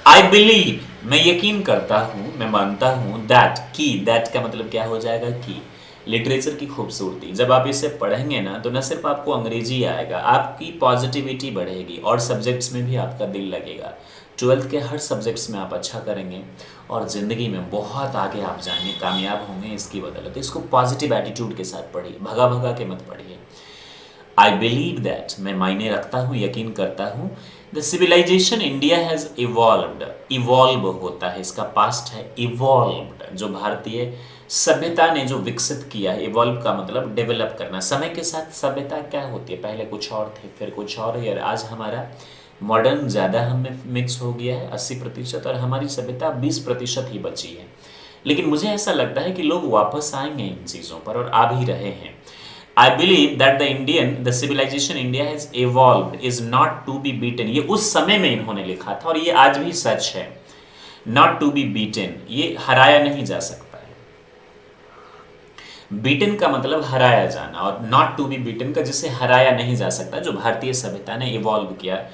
आई बिलीव, मैं यकीन करता हूँ, मैं मानता हूँ, दैट, की, दैट का मतलब क्या हो जाएगा? की। लिटरेचर की खूबसूरती, जब आप इसे पढ़ेंगे ना, तो न सिर्फ आपको अंग्रेजी आएगा, आपकी पॉजिटिविटी बढ़ेगी और सब्जेक्ट्स में भी आपका दिल लगेगा। 12th के हर सब्जेक्ट्स में आप अच्छा करेंगे और ज़िंदगी में बहुत आगे आप जाएंगे, कामयाब होंगे इसकी बदौलत। इसको पॉजिटिव एटीट्यूड के साथ पढ़िए, भगा भगा के मत पढ़िए। आई बिलीव दैट, मैं मायने रखता हूँ, यकीन करता हूँ, the civilisation India has evolved, evolve होता है, इसका पास्ट है इवॉल्व्ड, जो भारतीय सभ्यता ने जो विकसित किया है। इवॉल्व का मतलब डेवलप करना। समय के साथ सभ्यता क्या होती है, पहले कुछ और थे, फिर कुछ और है, और आज हमारा मॉडर्न ज़्यादा हमें मिक्स हो गया है 80%, और हमारी सभ्यता 20% ही बची है। लेकिन मुझे ऐसा लगता है कि लोग वापस आएंगे इन चीज़ों पर और आ भी रहे हैं। I believe that the civilization India has evolved is not to be beaten। ये उस समय में इन्होंने लिखा था और ये आज भी सच है। Not to be beaten, ये हराया नहीं जा सकता है। beaten का मतलब हराया जाना, और not to be beaten का जिसे हराया नहीं जा सकता, जो भारतीय सभ्यता ने इवॉल्व किया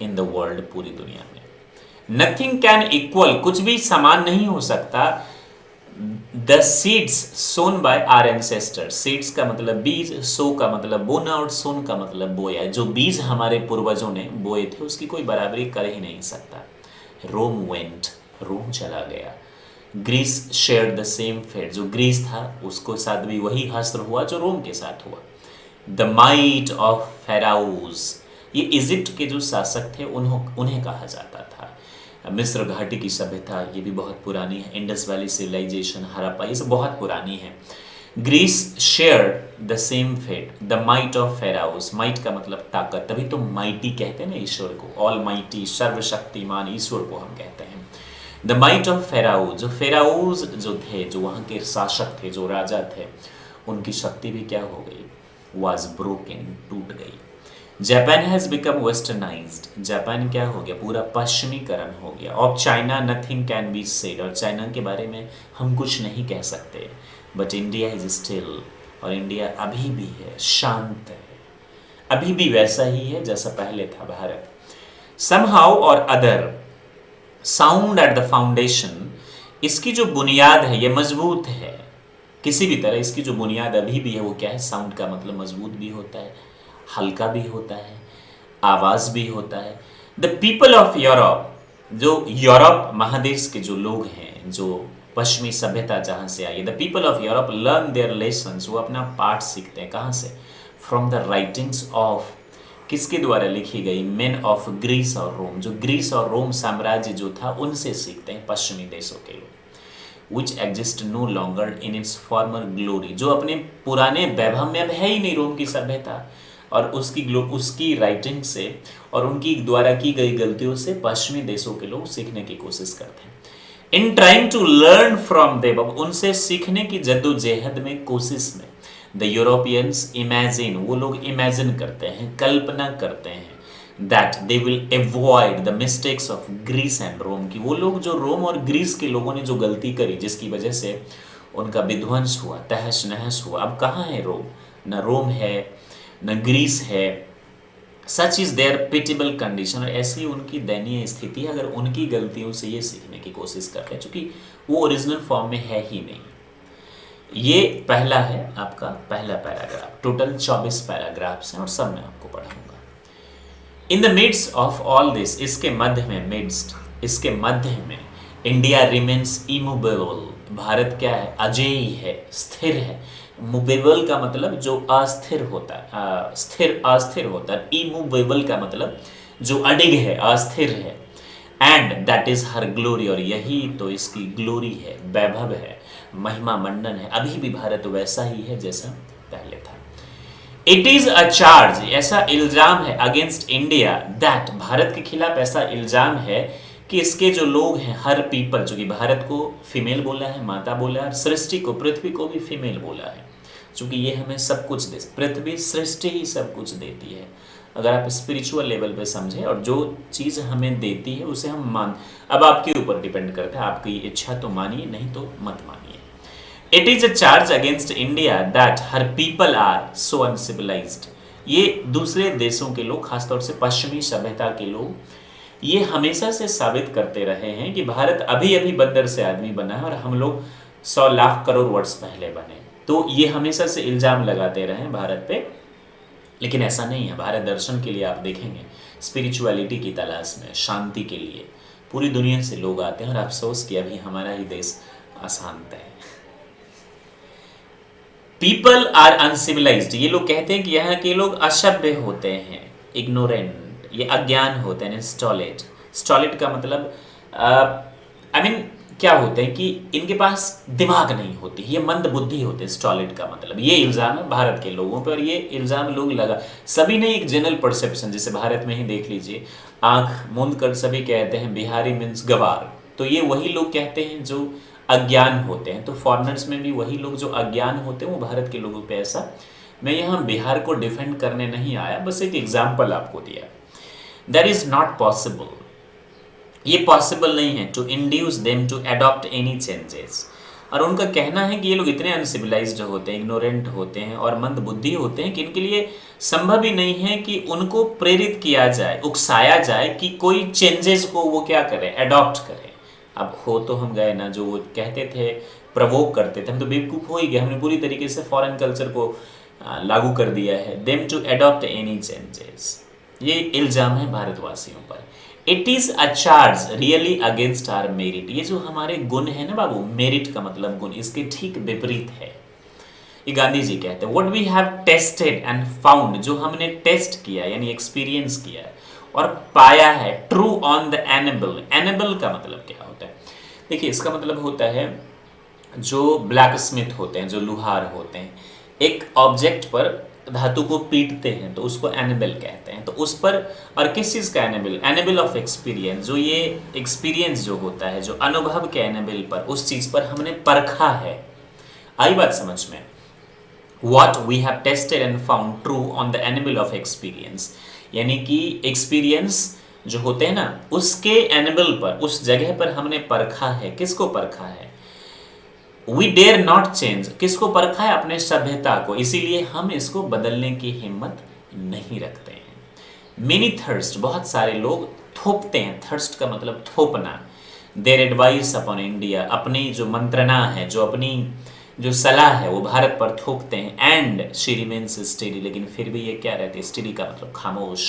इन द वर्ल्ड, पूरी दुनिया में। Nothing can equal, कुछ भी समान नहीं हो सकता। The seeds sown by our ancestors, seeds का मतलब बीज, sow का मतलब बोना और sown का मतलब बोया। जो बीज हमारे पूर्वजों ने बोए थे उसकी कोई बराबरी कर ही नहीं सकता। Rome went, रोम चला गया। Greece shared the same fate, जो ग्रीस था उसको साथ भी वही हश्र हुआ जो रोम के साथ हुआ। द माइट ऑफ फेराउज, ये इजिप्ट के जो शासक थे उन्हें कहा जाता था। मिस्र घाटी की सभ्यता ये भी बहुत पुरानी है। इंडस वैली सिविलाइजेशन, हड़प्पा, ये सब बहुत पुरानी है। Greece shared the same fate, the might of Pharaohs, might का मतलब ताकत, तभी तो माइटी कहते हैं ना ईश्वर को, ऑल माइटी, सर्वशक्तिमान ईश्वर को हम कहते हैं। द माइट ऑफ फेराउज, जो फेराउज जो थे, जो वहाँ के शासक थे, जो राजा थे, उनकी शक्ति भी क्या हो गई, वॉज ब्रोकन, टूट गई। Japan has become westernised, Japan क्या हो गया, पूरा पश्चिमीकरण हो गया। Of China nothing can be said, और चाइना के बारे में हम कुछ नहीं कह सकते। बट इंडिया इज स्टिल, और इंडिया अभी भी है, शांत है, अभी भी वैसा ही है जैसा पहले था भारत। समहाउ और other, sound at the foundation, इसकी जो बुनियाद है ये मजबूत है। किसी भी तरह इसकी जो बुनियाद अभी भी है वो क्या है, साउंड का मतलब मजबूत भी होता है, हल्का भी होता है, आवाज भी होता है। द पीपल ऑफ यूरोप, जो यूरोप महादेश के जो लोग हैं, जो पश्चिमी सभ्यता जहाँ से आई है, the people of Europe learn their lessons, वो अपना पाठ सीखते हैं कहाँ से, फ्रॉम द राइटिंग्स ऑफ, किसके द्वारा लिखी गई, मेन ऑफ ग्रीस और रोम, जो ग्रीस और रोम साम्राज्य जो था उनसे सीखते हैं पश्चिमी देशों के लोग। Which exist no longer in its former glory, जो अपने पुराने वैभव में अब है ही नहीं रोम की सभ्यता, और उसकी राइटिंग से और उनकी द्वारा की गई गलतियों से पश्चिमी देशों के लोग सीखने की कोशिश करते हैं। In trying to learn from them, उनसे सीखने की जद्दोजहद में, कोशिश में, द यूरोपियंस इमेजिन, वो लोग इमेजिन करते हैं, कल्पना करते हैं, that they will avoid the mistakes of Greece and Rome, की वो लोग जो रोम और ग्रीस के लोगों ने जो गलती करी जिसकी वजह से उनका विध्वंस हुआ, तहस नहस हुआ, अब कहाँ है रोम, न रोम है न ग्रीस है। Such is their pitiable condition, और ऐसी उनकी दयनीय स्थिति है अगर उनकी गलतियों से ये सीखने की कोशिश करते हैं, क्योंकि वो ओरिजिनल फॉर्म में है ही नहीं। ये पहला है आपका पहला पैराग्राफ, टोटल 24 पैराग्राफ्स हैं और सब मैं आपको पढ़ाऊंगा। In the midst of all this, इसके मध्य में, मिड्स्ट, इसके मध्य में, इंडिया रिमेन्स इमूवेबल, भारत क्या है, अजेय है, स्थिर है। मूवेबल का मतलब जो अस्थिर होता है, स्थिर अस्थिर होता है। इमूवेबल का मतलब जो अडिग है, अस्थिर है। And that is her glory, और यही तो इसकी ग्लोरी है, वैभव है, महिमा मंडन है। अभी भी भारत वैसा ही है जैसा पहले था। इट इज अ चार्ज, ऐसा इल्जाम है, अगेंस्ट इंडिया, दैट, भारत के खिलाफ ऐसा इल्जाम है कि इसके जो लोग हैं, हर पीपल, जो कि भारत को फीमेल बोला है, माता बोला है, और सृष्टि को, पृथ्वी को भी फीमेल बोला है, क्योंकि ये हमें सब कुछ दे, पृथ्वी सृष्टि ही सब कुछ देती है। अगर आप स्पिरिचुअल लेवल पे समझें, और जो चीज़ हमें देती है उसे हम मान, अब आपके ऊपर डिपेंड करता है, आपकी इच्छा तो मानिए, नहीं तो मत मानिए। It is a charge against India that her people are so uncivilised, ये दूसरे देशों के लोग, खासतौर से पश्चिमी सभ्यता के लोग, ये हमेशा से साबित करते रहे हैं कि भारत अभी अभी बंदर से आदमी बना है और हम लोग 100 लाख करोड़ वर्ष पहले बने। तो ये हमेशा से इल्जाम लगाते रहे भारत पे, लेकिन ऐसा नहीं है। भारत दर्शन के लिए आप देखेंगे, स्पिरिचुअलिटी की तलाश में, शांति के लिए पूरी दुनिया से लोग आते हैं, और अफसोस कि अभी हमारा ही देश अशांत है। पीपल आर अनसिविलाइज्ड, ये लोग कहते हैं कि यहाँ के लोग असभ्य होते हैं, इग्नोरेंट, ये अज्ञान होते हैं। स्टॉलेट, स्टॉलेट का मतलब क्या होते हैं कि इनके पास दिमाग नहीं होती, ये मंद बुद्धि होते हैं, स्टॉलेट का मतलब। ये इल्जाम है भारत के लोगों पर, और ये इल्जाम लोग लगा, सभी ने एक जनरल परसेप्शन, जैसे भारत में ही देख लीजिए, आंख मूंद कर सभी कहते हैं बिहारी मीन्स गवार, तो ये वही लोग कहते हैं जो अज्ञान होते हैं, तो फॉरेनर्स में भी वही लोग जो अज्ञान होते हैं वो भारत के लोगों पे ऐसा। मैं यहाँ बिहार को डिफेंड करने नहीं आया, बस एक एग्जाम्पल आपको दिया। दैट इज नॉट पॉसिबल, ये पॉसिबल नहीं है to induce them to adopt any changes. और उनका कहना है कि ये लोग इतने अनसिविलाइज्ड होते हैं, इग्नोरेंट होते हैं और मंद बुद्धि होते हैं कि इनके लिए संभव ही नहीं है कि उनको प्रेरित किया जाए, उकसाया जाए कि कोई चेंजेस को वो क्या करे, अडॉप्ट करे। अब हो तो हम गए ना, जो वो कहते थे प्रवोक करते थे, हम तो बेवकूफ़ हो ही गए, हमने पूरी तरीके से फॉरेन कल्चर को लागू कर दिया है। Them to adopt any changes, ये इल्ज़ाम है भारतवासियों पर। It is a charge really against our merit, ये जो हमारे गुण है ना बाबू, मेरिट का मतलब गुण, इसके ठीक विपरीत है। ये गांधी जी कहते हैं what we have tested and found, जो हमने टेस्ट किया यानी एक्सपीरियंस किया और पाया है, true on the enable. Enable का मतलब क्या होता है? देखिए इसका मतलब होता है जो ब्लैक स्मिथ होते हैं, जो लुहार होते हैं, एक ऑब्जेक्ट पर धातु को पीटते हैं तो उसको एनेबल कहते हैं। तो उस पर, और किस चीज़ का एनेबल? एनेबल ऑफ एक्सपीरियंस, जो ये एक्सपीरियंस जो होता है, जो अनुभव के एनेबल पर, उस चीज़ पर हमने परखा है। आई बात समझ में? What we have tested and found true on the enable of experience, यानी कि एक्सपीरियंस जो होते हैं ना, उसके एनेबल पर, उस जगह पर हमने परखा है। किसको परखा है? We dare not change, किसको परखा है? अपने सभ्यता को, इसीलिए हम इसको बदलने की हिम्मत नहीं रखते हैं। Many thirst, बहुत सारे लोग थोपते हैं, थर्स्ट का मतलब थोपना। Their advice upon India, अपनी जो मंत्रणा है, जो अपनी जो सलाह है वो भारत पर थोपते हैं। एंड शी रिमेन्स स्टेडी, लेकिन फिर भी ये क्या रहती है? स्टेडी का मतलब खामोश,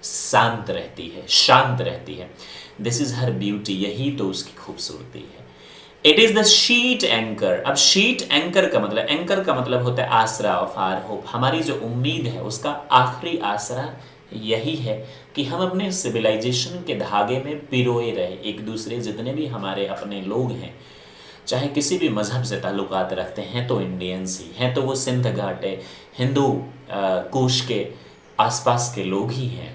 शांत रहती है, शांत रहती है। दिस इज हर ब्यूटी, यही तो उसकी खूबसूरती है। It is the sheet anchor. अब शीट एंकर का मतलब, एंकर का मतलब होता है आसरा ऑफ आर होप, हमारी जो उम्मीद है उसका आखिरी आसरा यही है कि हम अपने सिविलाइजेशन के धागे में पिरोए रहे। एक दूसरे, जितने भी हमारे अपने लोग हैं, चाहे किसी भी मजहब से ताल्लुकात रखते हैं तो इंडियंस ही हैं, तो वो सिंध घाटे हिंदू कुश के आसपास के लोग ही हैं।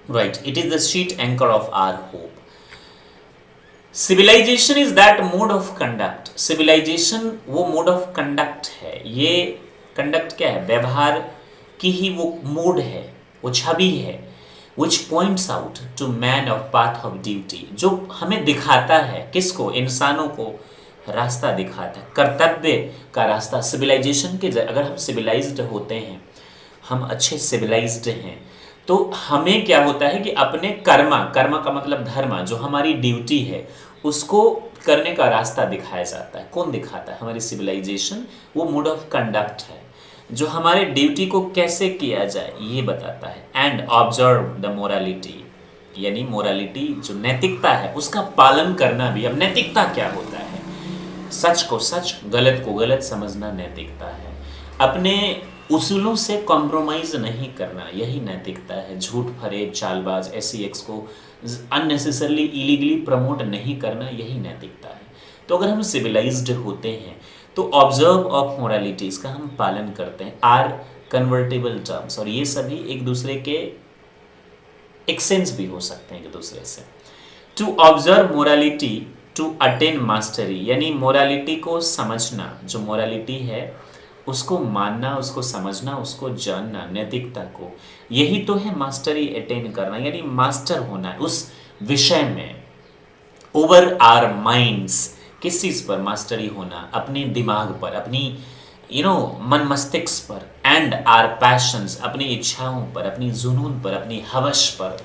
Right, it is the sheet anchor of our hope. Civilisation is that mode of conduct, civilisation वो मोड ऑफ कंडक्ट है। ये कंडक्ट क्या है? व्यवहार की ही वो मोड है, वो छवि है। Which points out to man of path of duty, जो हमें दिखाता है, किसको? इंसानों को रास्ता दिखाता है, कर्तव्य का रास्ता। सिविलाइजेशन के, अगर हम सिविलाइज्ड होते हैं, हम अच्छे सिविलाइज्ड हैं, तो हमें क्या होता है कि अपने कर्म का मतलब धर्म, जो हमारी ड्यूटी है उसको करने का रास्ता दिखाया जाता है। कौन दिखाता है? हमारी सिविलाइजेशन, वो मोड ऑफ कंडक्ट है जो हमारे ड्यूटी को कैसे किया जाए ये बताता है। एंड ऑब्जर्व द मोरालिटी, यानी मोरालिटी जो नैतिकता है उसका पालन करना भी। अब नैतिकता क्या होता है? सच को सच, गलत को गलत समझना नैतिकता है। अपने उसूलों से कॉम्प्रोमाइज नहीं करना, यही नैतिकता है। झूठ, फरेब, चालबाज, SEX को अननेसेसरली इलीगली प्रमोट नहीं करना, यही नैतिकता है। तो अगर हम सिविलाइज्ड होते हैं तो ऑब्जर्व ऑफ मोरालिटीज का हम पालन करते हैं। आर कन्वर्टेबल टर्म्स, और ये सभी एक दूसरे के एक्सचेंज भी हो सकते हैं एक दूसरे से। To observe morality to attain mastery, यानी मोरालिटी को समझना, जो मोरालिटी है उसको मानना, उसको समझना, उसको जानना, नैतिकता को, यही तो है मास्टरी अटेन करना, यानी मास्टर होना उस विषय में। ओवर आर माइंड्स, किस चीज़ पर मास्टरी होना? अपने दिमाग पर, अपनी मन मस्तिष्क पर। एंड आर पैशंस, अपनी इच्छाओं पर, अपनी जुनून पर, अपनी हवस पर।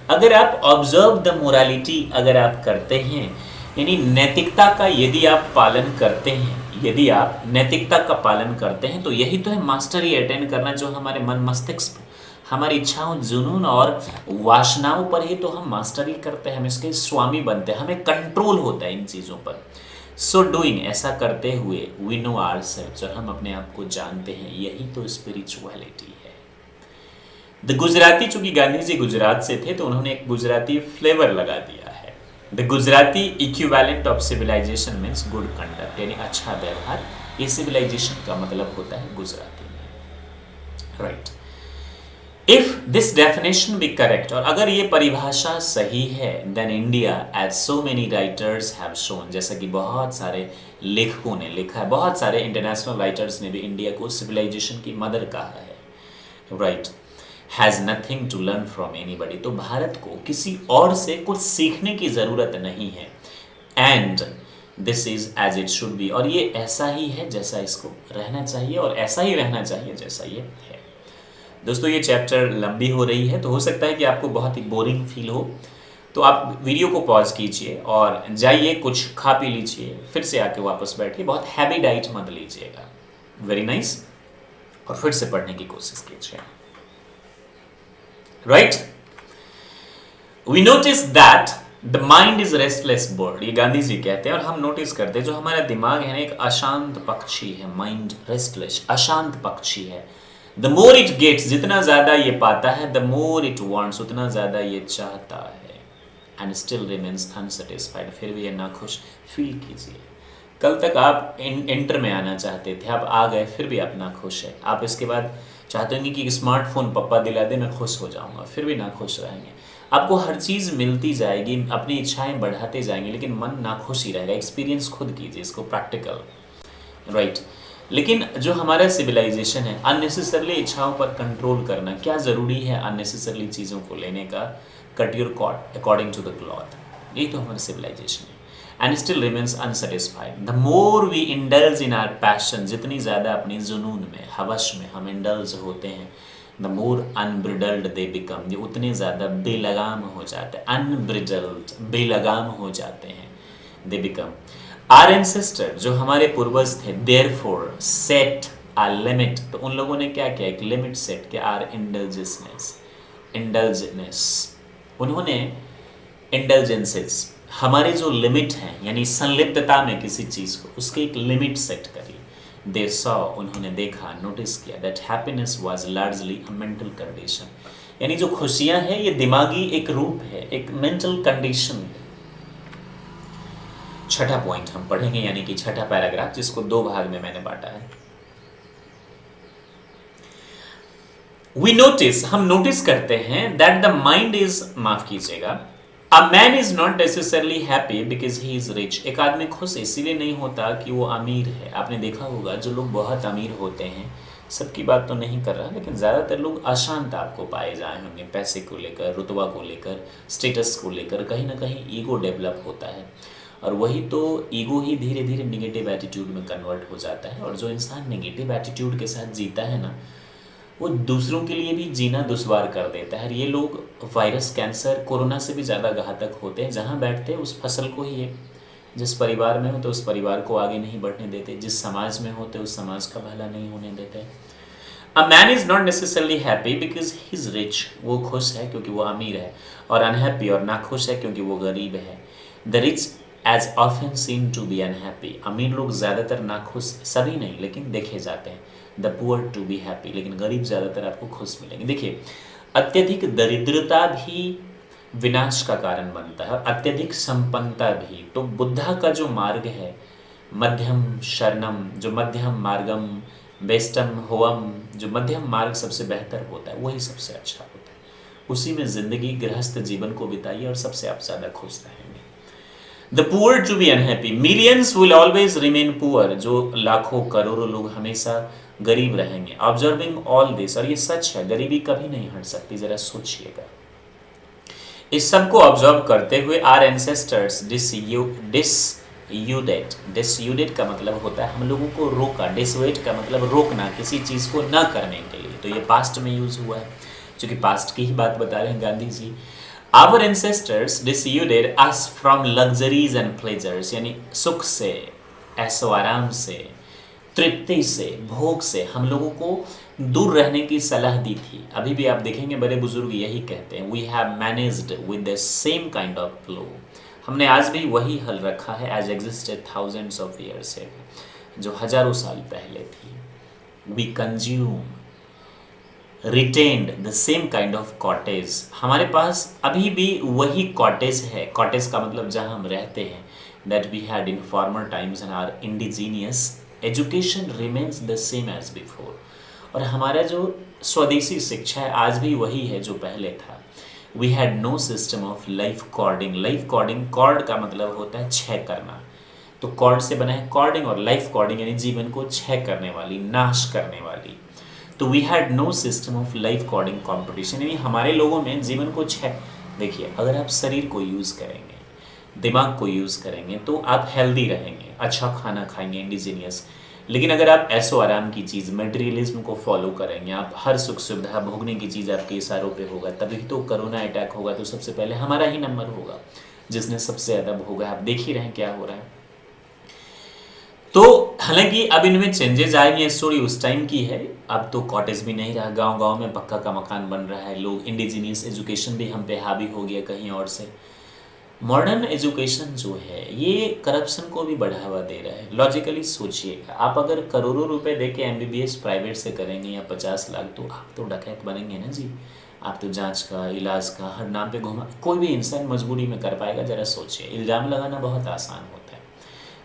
अगर आप ऑब्जर्व द मोरालिटी अगर आप करते हैं, यानी नैतिकता का यदि आप पालन करते हैं, यदि आप नैतिकता का पालन करते हैं, तो यही तो है मास्टरी अटेन करना, जो हमारे मन मस्तिष्क, हमारी इच्छाओं, जुनून और वासनाओं पर ही तो हम मास्टरी करते हैं, हम इसके स्वामी बनते हैं, हमें कंट्रोल होता है इन चीज़ों पर। सो डूइंग, ऐसा करते हुए, वी नो आवरसेल्व्स, और हम अपने आप को जानते हैं, यही तो स्पिरिचुअलिटी है। द गुजराती, चूंकि गांधी जी गुजरात से थे तो उन्होंने एक गुजराती फ्लेवर लगा दिया है। The Gujarati equivalent of civilisation means good conduct, यानी अच्छा व्यवहार। ये सिविलाइजेशन का मतलब होता है गुजराती में। Right. If this definition be correct, और अगर ये परिभाषा सही है, then India as so many writers have shown, जैसा कि बहुत सारे लेखकों ने लिखा है, बहुत सारे इंटरनेशनल राइटर्स ने भी इंडिया को सिविलाइजेशन की मदर कहा है, right, has nothing to learn from anybody, तो भारत को किसी और से कुछ सीखने की ज़रूरत नहीं है, and this is as it should be, और ये ऐसा ही है जैसा इसको रहना चाहिए, और ऐसा ही रहना चाहिए जैसा ये है। दोस्तों ये चैप्टर लंबी हो रही है, तो हो सकता है कि आपको बहुत ही बोरिंग फील हो, तो आप वीडियो को पॉज कीजिए और जाइए, कुछ खा पी लीजिए, फिर से आके वापस बैठिए, बहुत हैवी डाइट मत लीजिएगा, वेरी नाइस, और फिर से पढ़ने की कोशिश कीजिए, right. We notice that the mind is restless bird, ये गांधी जी कहते हैं, और हम नोटिस करते हैं जो हमारा दिमाग है ना, एक अशांत पक्षी है, माइंड रेस्टलेस, अशांत पक्षी है। द मोर इट गेट्स, जितना ज्यादा ये पाता है, द मोर इट वांट्स, उतना ज्यादा ये चाहता है, एंड स्टिल रिमेन्स अनसेटिस्फाइड, फिर भी ये नाखुश। फील कीजिए, कल तक आप इंटर में आना चाहते थे, आप आ गए, फिर भी आप नाखुश है। आप इसके बाद चाहते होंगे कि स्मार्टफोन पप्पा दिला दे, मैं खुश हो जाऊंगा, फिर भी नाखुश रहेंगे। आपको हर चीज़ मिलती जाएगी, अपनी इच्छाएं बढ़ाते जाएंगे, लेकिन मन नाखुश ही रहेगा। एक्सपीरियंस खुद कीजिए इसको, प्रैक्टिकल, राइट। लेकिन जो हमारा सिविलाइजेशन है, अननेसेसरली इच्छाओं पर कंट्रोल करना, क्या ज़रूरी है अननेसेसरली चीज़ों को लेने का, cut your cot according to the cloth, यही तो हमारा सिविलाइजेशन है, and still remains unsatisfied. The more we indulge in our passion, जितनी ज़्यादा अपनी जुनून में, हवश में हम इंडल्ज होते हैं, the more unbridled they become, ये उतने ज़्यादा बेलगाम हो जाते हैं, अनब्रिडल्ड, बेलगाम हो जाते हैं, दे बिकम। आर एंसेस्टर, जो हमारे पूर्वज थे, देयरफॉर सेट आ लिमिट, तो उन लोगों ने क्या किया, एक लिमिट सेट किया, आर इंडल्जेंस, उन्होंने इंडल्जेंसेस, हमारे जो लिमिट हैं, यानी संलिप्तता में किसी चीज़ को, उसकी एक लिमिट सेट करी। दे सॉ, उन्होंने देखा, नोटिस किया, that happiness was largely a mental condition, यानी जो खुशियां हैं ये दिमागी एक रूप है, एक मेंटल कंडीशन है। छठा पॉइंट हम पढ़ेंगे, यानी कि छठा पैराग्राफ, जिसको दो भाग में मैंने बांटा है। वी नोटिस, हम नोटिस करते हैं, दैट द माइंड इज, माफ कीजिएगा, a man is not necessarily happy because he is rich, एक आदमी खुश इसीलिए नहीं होता कि वो अमीर है। आपने देखा होगा जो लोग बहुत अमीर होते हैं, सबकी बात तो नहीं कर रहा, लेकिन ज़्यादातर लोग अशांत आपको पाए जाए होंगे, पैसे को लेकर, रुतबा को लेकर, स्टेटस को लेकर, कहीं ना कहीं ईगो डेवलप होता है, और वही तो ईगो ही धीरे धीरे निगेटिव एटीट्यूड में कन्वर्ट हो जाता है, और जो इंसान नेगेटिव एटीट्यूड के साथ जीता है ना, वो दूसरों के लिए भी जीना दुश्वार कर देता है। ये लोग वायरस, कैंसर, कोरोना से भी ज़्यादा घातक होते हैं। जहाँ बैठते हैं उस फसल को ही, जिस परिवार में हो तो उस परिवार को आगे नहीं बढ़ने देते, जिस समाज में होते उस समाज का भला नहीं होने देते। A man is not necessarily happy because he is rich, वो खुश है क्योंकि वो अमीर है, और अनहैप्पी, और नाखुश है क्योंकि वो गरीब है। The rich as often seen to be unhappy, अमीर लोग ज़्यादातर नाखुश, सभी नहीं लेकिन देखे जाते हैं। The poor to be happy, लेकिन गरीब ज़्यादातर आपको खुश मिलेंगे। देखिए, अत्यधिक दरिद्रता भी विनाश का कारण बनता है, अत्यधिक संपन्नता भी। तो बुद्धा का जो मार्ग है, मध्यम शरणम, जो मध्यम मार्गम, बेस्टम होवम, जो मध्यम मार्ग सबसे बेहतर होता है, वही सबसे अच्छा होता है। उसी में ज़िंदगी, गृहस्थ जीवन को बिताइए और सबसे आप ज़्यादा खुश रहेंगे। The poor to be unhappy, millions will always remain poor, जो लाखों करोड़ों लोग हमेशा गरीब रहेंगे। ऑब्जर्विंग ऑल दिस, और ये सच है, गरीबी कभी नहीं हट सकती, जरा सोचिएगा। इस सब को ऑब्जर्व करते हुए आर एंसेस्टर्स डिसयूडेड का मतलब होता है हम लोगों को रोका, डिसवेट का मतलब रोकना, किसी चीज़ को ना करने के लिए। तो ये पास्ट में यूज हुआ है, क्योंकि पास्ट की ही बात बता रहे हैं Gandhi ji. Our ancestors dissuaded us from luxuries and pleasures, यानी सुख से, ऐशो आराम से, तृप्ति से, भोग से हम लोगों को दूर रहने की सलाह दी थी। अभी भी आप देखेंगे बड़े बुजुर्ग यही कहते हैं, we have managed with the same kind of flow, हमने आज भी वही हल रखा है as existed thousands of years से, जो हजारों साल पहले थी। We consume retained the same kind of cottage, हमारे पास अभी भी वही कॉटेज है। कॉटेज का मतलब जहाँ हम रहते हैं, that we had in former times and our indigenous. Education remains the same as before, और हमारा जो स्वदेशी शिक्षा है, आज भी वही है जो पहले था। We had no system of life corroding. Life corroding, corrode का मतलब होता है छय करना, तो कॉर्ड से बना है कॉर्डिंग, और लाइफ कॉर्डिंग यानी जीवन को छय करने वाली, नाश करने वाली। तो we had no system of life corroding competition, यानी हमारे लोगों में जीवन को छय। देखिए, अगर आप शरीर को यूज़ करेंगे, दिमाग को यूज़ करेंगे, तो आप हेल्दी रहेंगे, अच्छा खाना खाएंगे इंडिजीनियस। लेकिन अगर आप ऐसो आराम की चीज़, मटेरियलिज्म को फॉलो करेंगे, आप हर सुख सुविधा भोगने की चीज़ आपके इशारों पे होगा, तभी तो कोरोना अटैक होगा, तो सबसे पहले हमारा ही नंबर होगा जिसने सबसे ज़्यादा भोगा। आप देख ही रहे हैं क्या हो रहा है। तो हालांकि अब इनमें चेंजेस आएंगे, स्टोरी उस टाइम की है। अब तो कॉटेज भी नहीं रहा, गांव गांव में पक्का का मकान बन रहा है, लोग इंडिजीनियस एजुकेशन भी हम पे हावी हो गया कहीं और से। मॉडर्न एजुकेशन जो है ये करप्शन को भी बढ़ावा दे रहा है। लॉजिकली सोचिएगा, आप अगर करोड़ों रुपए दे के MBBS प्राइवेट से करेंगे या 50 लाख, तो आप तो डकैत बनेंगे ना जी। आप तो जांच का, इलाज का हर नाम पे घुमा, कोई भी इंसान मजबूरी में कर पाएगा? ज़रा सोचिए। इल्ज़ाम लगाना बहुत आसान होता है,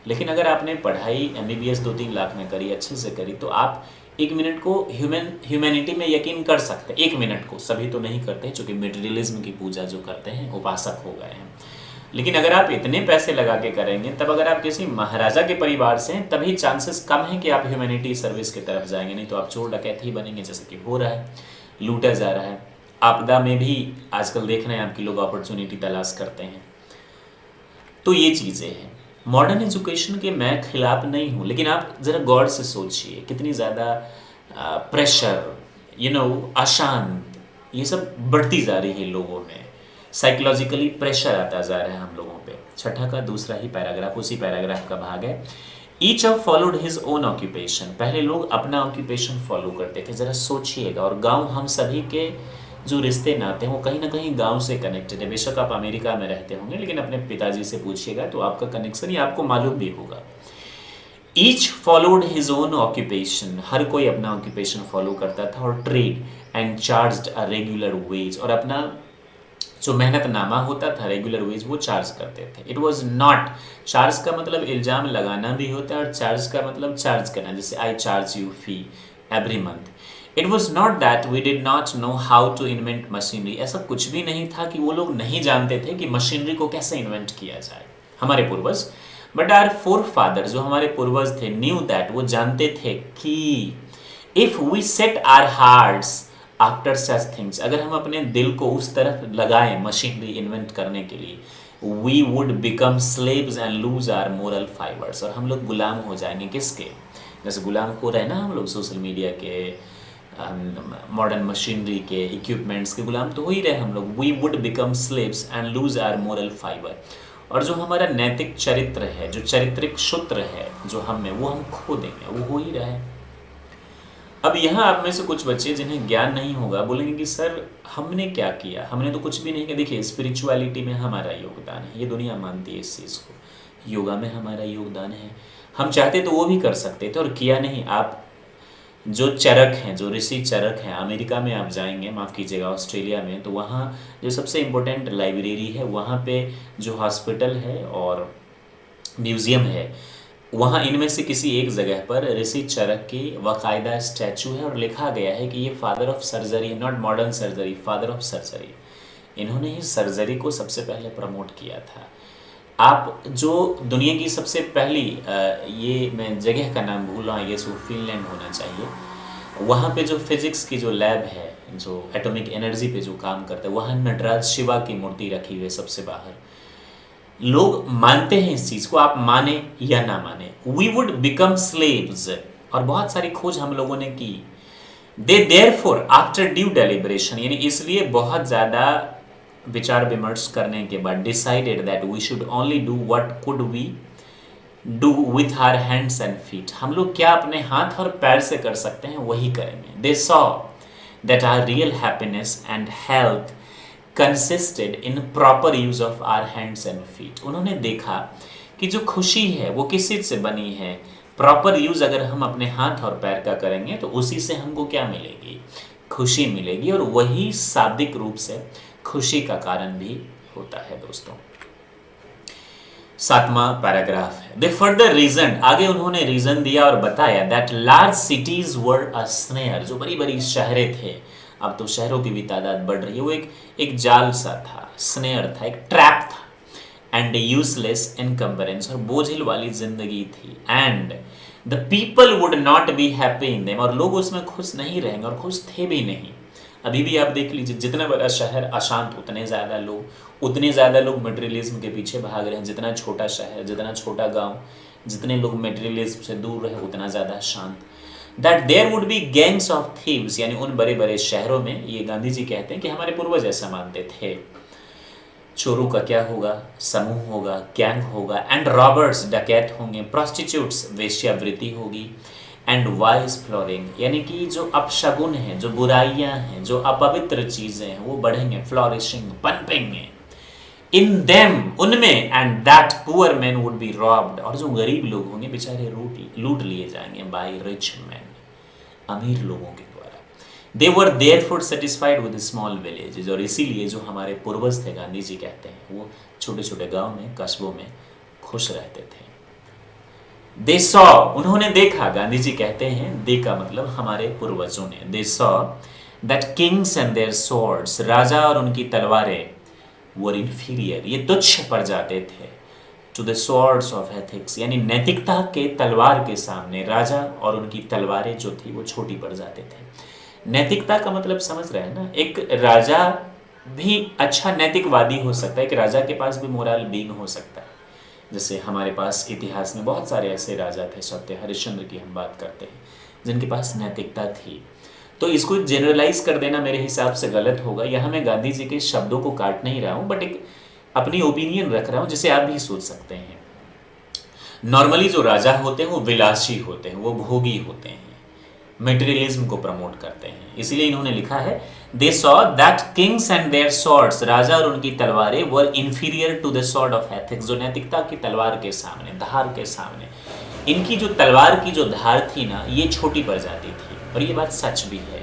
लेकिन अगर आपने पढ़ाई MBBS 2-3 लाख में करी, अच्छे से करी, तो आप 1 मिनट को ह्यूमैनिटी में यकीन कर सकते हैं। 1 मिनट को, सभी तो नहीं करते, चूँकि मटेरियलिज्म की पूजा जो करते हैं उपासक हो गए हैं। लेकिन अगर आप इतने पैसे लगा के करेंगे, तब अगर आप किसी महाराजा के परिवार से हैं, तभी चांसेस कम हैं कि आप ह्यूमैनिटी सर्विस की तरफ जाएंगे, नहीं तो आप चोर डकैत ही बनेंगे, जैसे कि हो रहा है, लूटा जा रहा है। आपदा में भी आजकल देख रहे हैं आपकी लोग अपॉर्चुनिटी तलाश करते हैं। तो ये चीज़ें हैं। मॉडर्न एजुकेशन के मैं खिलाफ नहीं हूँ, लेकिन आप ज़रा गौर से सोचिए, कितनी ज़्यादा प्रेशर, अशांत, ये सब बढ़ती जा रही है लोगों में। साइकोलॉजिकली प्रेशर आता जा रहा है हम लोगों पे। छठा का दूसरा ही पैराग्राफ, उसी पैराग्राफ का भाग है। Each of followed his own occupation. पहले लोग अपना ऑक्यूपेशन फॉलो करते थे, ज़रा सोचिएगा। और गांव, हम सभी के जो रिश्ते नाते हैं वो कहीं ना कहीं गांव से कनेक्टेड है। बेशक आप अमेरिका में रहते होंगे, लेकिन अपने पिताजी से पूछिएगा तो आपका कनेक्शन ही आपको मालूम भी होगा। Each followed his own occupation, हर कोई अपना ऑक्यूपेशन फॉलो करता था। और trade and charged a regular wage, और अपना जो मेहनतनामा होता था, रेगुलर वेज, वो चार्ज करते थे। इट वॉज नॉट, चार्ज का मतलब इल्ज़ाम लगाना भी होता है, और चार्ज का मतलब चार्ज करना, जैसे I charge you fee every month. It was not that we did not know how to invent machinery. ऐसा कुछ भी नहीं था कि वो लोग नहीं जानते थे कि मशीनरी को कैसे इन्वेंट किया जाए, हमारे पूर्वज। बट आवर फोर फादर, जो हमारे पूर्वज थे, न्यू दैट, वो जानते थे कि if we set our hearts after such things, अगर हम अपने दिल को उस तरफ लगाएं मशीनरी इन्वेंट करने के लिए, we would become slaves and lose our moral fibres, और हम लोग गुलाम हो जाएंगे। किसके? जैसे गुलाम हो रहे हैं ना हम लोग सोशल मीडिया के, मॉडर्न मशीनरी के, इक्विपमेंट्स के गुलाम तो हो ही रहे हम लोग। We would become slaves and lose our moral fibre, और जो हमारा नैतिक चरित्र है, जो चारित्रिक सूत्र है जो हम में, वो हम खो देंगे, वो हो ही रहा है। अब यहाँ आप में से कुछ बच्चे जिन्हें ज्ञान नहीं होगा बोलेंगे कि सर हमने क्या किया, हमने तो कुछ भी नहीं किया। देखिए, स्पिरिचुअलिटी में हमारा योगदान है, ये दुनिया मानती है इस चीज़ को। योगा में हमारा योगदान है, हम चाहते तो वो भी कर सकते थे और किया नहीं। आप जो चरक हैं, जो ऋषि चरक हैं, अमेरिका में आप जाएंगे, माफ़ कीजिएगा ऑस्ट्रेलिया में, तो वहाँ जो सबसे इम्पोर्टेंट लाइब्रेरी है, वहाँ पे जो हॉस्पिटल है और म्यूज़ियम है, वहाँ इनमें से किसी एक जगह पर ऋषि चरक की बाकायदा स्टैचू है, और लिखा गया है कि ये फादर ऑफ सर्जरी है, not modern surgery, father of surgery. इन्होंने ही सर्जरी को सबसे पहले प्रमोट किया था। आप जो दुनिया की सबसे पहली, ये मैं जगह का नाम भूल रहा हूँ, ये सो फिनलैंड होना चाहिए, वहाँ पे जो फिजिक्स की जो लैब है, जो एटॉमिक एनर्जी पे जो काम करता है, वहाँ नटराज शिवा की मूर्ति रखी हुई है सबसे बाहर। लोग मानते हैं इस चीज़ को, आप माने या ना माने। वी वुड बिकम स्लेव्स, और बहुत सारी खोज हम लोगों ने की। They therefore after due deliberation, यानी इसलिए बहुत ज़्यादा विचार विमर्श करने के बाद, decided that we should only do what could we do with our hands and feet. हम लोग क्या अपने हाथ और पैर से कर सकते हैं वही करेंगे। They saw that our real happiness and health consisted in proper use of our hands and feet. उन्होंने देखा कि जो खुशी है वो किस चीज़ से बनी है, प्रॉपर यूज अगर हम अपने हाथ और पैर का करेंगे तो उसी से हमको क्या मिलेगी, खुशी मिलेगी, और वही शाब्दिक रूप से खुशी का कारण भी होता है दोस्तों। 7वां पैराग्राफ है। दे फर्दर रीजन, आगे उन्होंने रीजन दिया और बताया that large cities were a snare, जो बड़ी बड़ी शहरें थे, अब तो शहरों की भी तादाद बढ़ रही है, वो एक जाल सा था, स्नेयर था, एक ट्रैप था, एंड यूजलेस इनकम्बरेंस, और बोझिल वाली जिंदगी थी, and the people would not be happy in them, और लोग उसमें खुश नहीं रहेंगे और खुश थे भी नहीं। अभी भी आप देख लीजिए, जितना बड़ा शहर अशांत उतने ज़्यादा लोग मटेरियलिज्म के पीछे भाग रहे हैं। जितना छोटा शहर, जितना छोटा गांव, जितने लोग मटेरियलिज्म से दूर रहे उतना ज़्यादा शांत। That there would be gangs of thieves, यानी उन बड़े बड़े शहरों में, ये गांधी जी कहते हैं कि हमारे पूर्वज ऐसा मानते थे, चोरों का क्या होगा, समूह होगा, गैंग होगा, एंड रॉबर्ट्स, डकैत होंगे, प्रोस्टिट्यूट्स, वेश्यावृत्ति होगी, एंड वाइज फ्लोरिंग, यानी कि जो अपशगुन है, जो बुराइयां हैं, जो अपवित्र चीजें हैं, वो बढ़ेंगे, फ्लोरिशिंग, पनपेंगे इन देम, उनमें, and that poor man would be robbed, और जो गरीब लोग होंगे बेचारे लूट लिए जाएंगे बाय रिच मैन, अमीर लोगों के द्वारा। They were therefore satisfied with small villages, और इसीलिए जो हमारे पूर्वज थे, गांधी जी कहते हैं, वो छोटे छोटे गांव में, कस्बों में खुश रहते थे। दे सॉ, उन्होंने देखा, गांधी जी कहते हैं, देखा मतलब हमारे पूर्वजों ने, they saw that kings and their swords, राजा और उनकी तलवारें, वर इंफीरियर, ये तुच्छ पड़ जाते थे, to the swords of ethics, यानी नैतिकता के तलवार के सामने राजा और उनकी तलवारें जो थी वो छोटी पड़ जाते थे। नैतिकता का मतलब समझ रहे हैं ना, एक राजा भी अच्छा नैतिकवादी हो सकता है, एक राजा के पास भी मोरल बीइंग हो सकता है। जैसे हमारे पास इतिहास में बहुत सारे ऐसे राजा थे, सत्य हरिश्चंद्र की हम बात करते हैं, जिनके पास नैतिकता थी। तो इसको जनरलाइज कर देना मेरे हिसाब से गलत होगा। यहाँ मैं गांधी जी के शब्दों को काट नहीं रहा हूँ, बट एक अपनी ओपिनियन रख रहा हूँ जिसे आप भी सोच सकते हैं। नॉर्मली जो राजा होते हैं वो विलासी होते हैं, वो भोगी होते हैं, मटेरियलिज्म को प्रमोट करते हैं। इसीलिए इन्होंने लिखा है, they saw that kings and their swords, राजा और उनकी तलवारें, were inferior to the sword of ethics, जो नैतिकता की तलवार के सामने, धार के सामने, इनकी जो तलवार की जो धार थी ना, ये छोटी पड़ जाती थी, और ये बात सच भी है।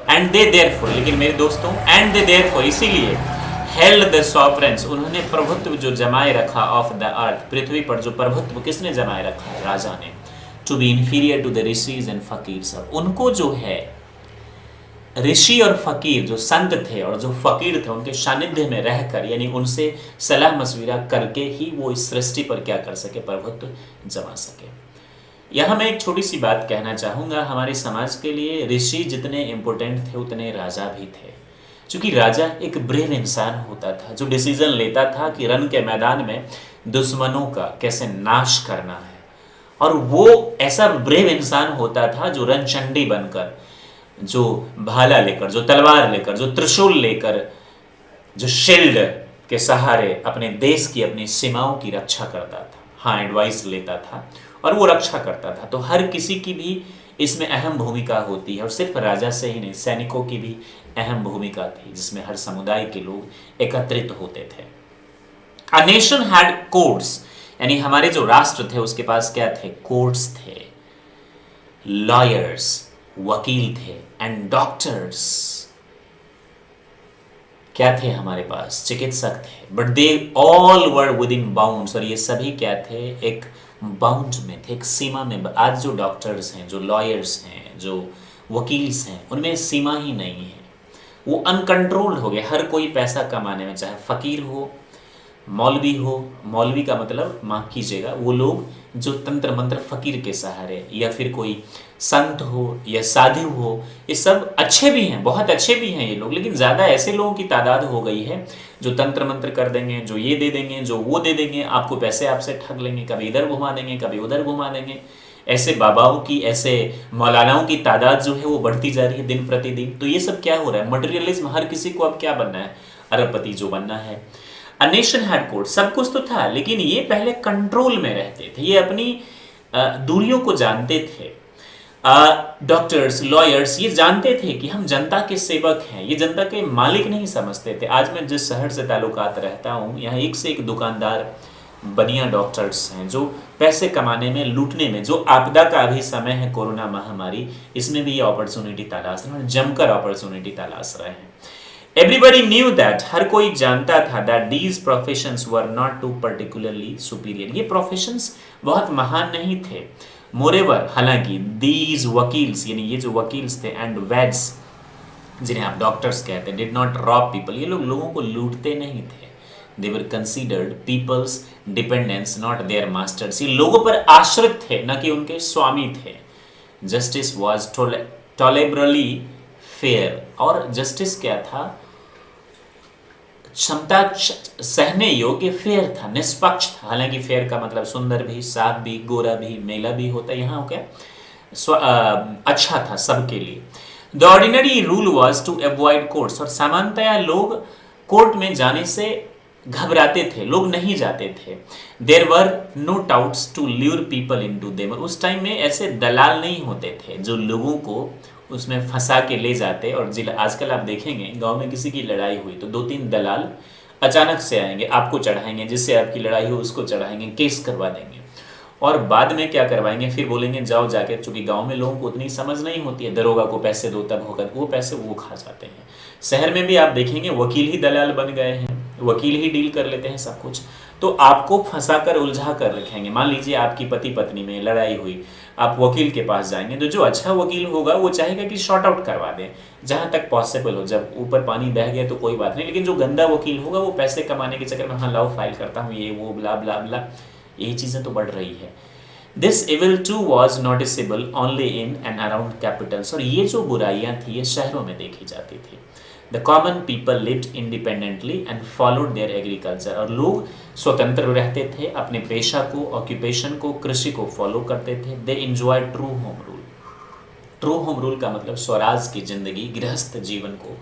एंड दे देयरफॉर, लेकिन मेरे दोस्तों, एंड दे देयरफॉर, इसीलिए हेल्ड द सॉवरेन्स, उन्होंने प्रभुत्व जो जमाए रखा, ऑफ द अर्थ, पृथ्वी पर जो प्रभुत्व किसने जमाए रखा, राजा ने, to be inferior to the rishis and fakirs, उनको जो है ऋषि और फकीर, जो संत थे और जो फकीर थे, उनके सानिध्य में रहकर, यानी उनसे सलाह मशविरा करके ही वो इस सृष्टि पर क्या कर सके, प्रभुत्व जमा सके। यहाँ मैं एक छोटी सी बात कहना चाहूँगा, हमारे समाज के लिए ऋषि जितने इम्पोर्टेंट थे उतने राजा भी थे। क्योंकि राजा एक ब्रेव इंसान होता था, जो डिसीजन लेता था कि रण के मैदान में दुश्मनों का कैसे नाश करना है, और वो ऐसा ब्रेव इंसान होता था जो रणचंडी बनकर, जो भाला लेकर, जो तलवार लेकर, जो त्रिशूल लेकर, जो शील्ड के सहारे अपने देश की, अपनी सीमाओं की रक्षा करता था। हाँ, एडवाइस लेता था और वो रक्षा करता था। तो हर किसी की भी इसमें अहम भूमिका होती है, और सिर्फ राजा से ही नहीं, सैनिकों की भी अहम भूमिका थी, जिसमें हर समुदाय के लोग एकत्रित होते थे। अ नेशन हैड कोर्ट्स, यानी हमारे जो राष्ट्र थे उसके पास क्या थे, कोर्ट्स थे, लॉयर्स, वकील थे, एंड डॉक्टर्स, क्या थे हमारे पास, चिकित्सक थे। But they all were with in bounds, और ये सभी क्या थे, एक बाउंड में थे, एक सीमा में। आज जो डॉक्टर्स हैं, जो लॉयर्स हैं, जो वकील्स हैं, उनमें सीमा ही नहीं है, वो अनकंट्रोल्ड हो गए। हर कोई पैसा कमाने में, चाहे फकीर हो, मौलवी हो, मौलवी का मतलब माफ़ कीजिएगा, वो लोग जो तंत्र मंत्र फकीर के सहारे, या फिर कोई संत हो या साधु हो, ये सब अच्छे भी हैं, बहुत अच्छे भी हैं ये लोग, लेकिन ज़्यादा ऐसे लोगों की तादाद हो गई है जो तंत्र मंत्र कर देंगे, जो ये दे देंगे, जो वो दे देंगे, आपको पैसे आपसे ठग लेंगे, कभी इधर घुमा देंगे, कभी उधर घुमा देंगे। ऐसे बाबाओं की, ऐसे मौलानाओं की तादाद जो है वो बढ़ती जा रही है दिन प्रतिदिन। तो ये सब क्या हो रहा है, मटेरियलिज्म। हर किसी को अब क्या बनना है, अरबपति जो बनना है। अ नेशन हैड कोर्ट, सब कुछ तो था, लेकिन ये पहले कंट्रोल में रहते थे, ये अपनी दूरियों को जानते थे। डॉक्टर्स, लॉयर्स ये जानते थे कि हम जनता के सेवक हैं, ये जनता के मालिक नहीं समझते थे। आज मैं जिस शहर से ताल्लुकात रहता हूँ, यहाँ एक से एक दुकानदार, बनिया डॉक्टर्स हैं, जो पैसे कमाने में, लूटने में, जो आपदा का अभी समय है, कोरोना महामारी, इसमें भी ये अपॉर्चुनिटी तलाश रहे हैं, जमकर अपॉर्चुनिटी तलाश रहे हैं। एवरीबडी न्यू दैट, हर कोई जानता था that these professions were not too particularly superior, ये प्रोफेशंस बहुत महान नहीं थे। मोरेवर, हालांकि दीज वकील्स यानी ये जो वकील्स थे एंड वेड्स जिन्हें आप डॉक्टर्स कहते हैं, डिड नॉट रॉब पीपल, ये लोग लोगों को लूटते नहीं थे। They were considered people's dependants not their masters, ये लोगों पर आश्रित थे न कि उनके स्वामी थे। जस्टिस वॉज टॉलेबरली फेयर, और जस्टिस क्या था, क्षमता सहने योग्य, फेयर था, निष्पक्ष था। हालांकि फेयर का मतलब सुंदर भी, साफ भी, गोरा भी, मेला भी होता है, यहाँ क्या अच्छा था सबके लिए। The ordinary rule was to avoid courts, और सामान्यतया लोग कोर्ट में जाने से घबराते थे, लोग नहीं जाते थे। There were no touts to lure people into them, उस टाइम में ऐसे दलाल नहीं होते थे जो लोगों को उसमें फंसा के ले जाते। और आजकल आप देखेंगे गांव में किसी की लड़ाई हुई तो 2-3 दलाल अचानक से आएंगे, आपको चढ़ाएंगे, जिससे आपकी लड़ाई हो उसको चढ़ाएंगे, केस करवा देंगे, और बाद में क्या करवाएंगे, फिर बोलेंगे जाओ जाके, चूंकि गांव में लोगों को उतनी समझ नहीं होती है, दरोगा को पैसे दो तब होगा, वो पैसे वो खा जाते हैं। शहर में भी आप देखेंगे वकील ही दलाल बन गए हैं, वकील ही डील कर लेते हैं सब कुछ, तो आपको फंसा कर उलझा कर रखेंगे। मान लीजिए आपकी पति पत्नी में लड़ाई हुई, आप वकील के पास जाएंगे तो जो अच्छा वकील होगा वो चाहेगा कि शॉर्ट आउट करवा दे जहां तक पॉसिबल हो, जब ऊपर पानी बह गया तो कोई बात नहीं, लेकिन जो गंदा वकील होगा वो पैसे कमाने के चक्कर में हाँ लाओ फाइल करता हूँ, ये वो ब्ला ब्ला ब्ला, यही चीजें तो बढ़ रही है। This evil too was noticeable only in and around capitals, और ये जो बुराइयां थी ये शहरों में देखी जाती थी। The common people lived independently and followed there agriculture, और लोग स्वतंत्र रहते थे, अपने पेशा को, ऑक्यूपेशन को, कृषि को फॉलो करते थे। They enjoy true home rule, true home rule का मतलब स्वराज की जिंदगी, गृहस्थ जीवन को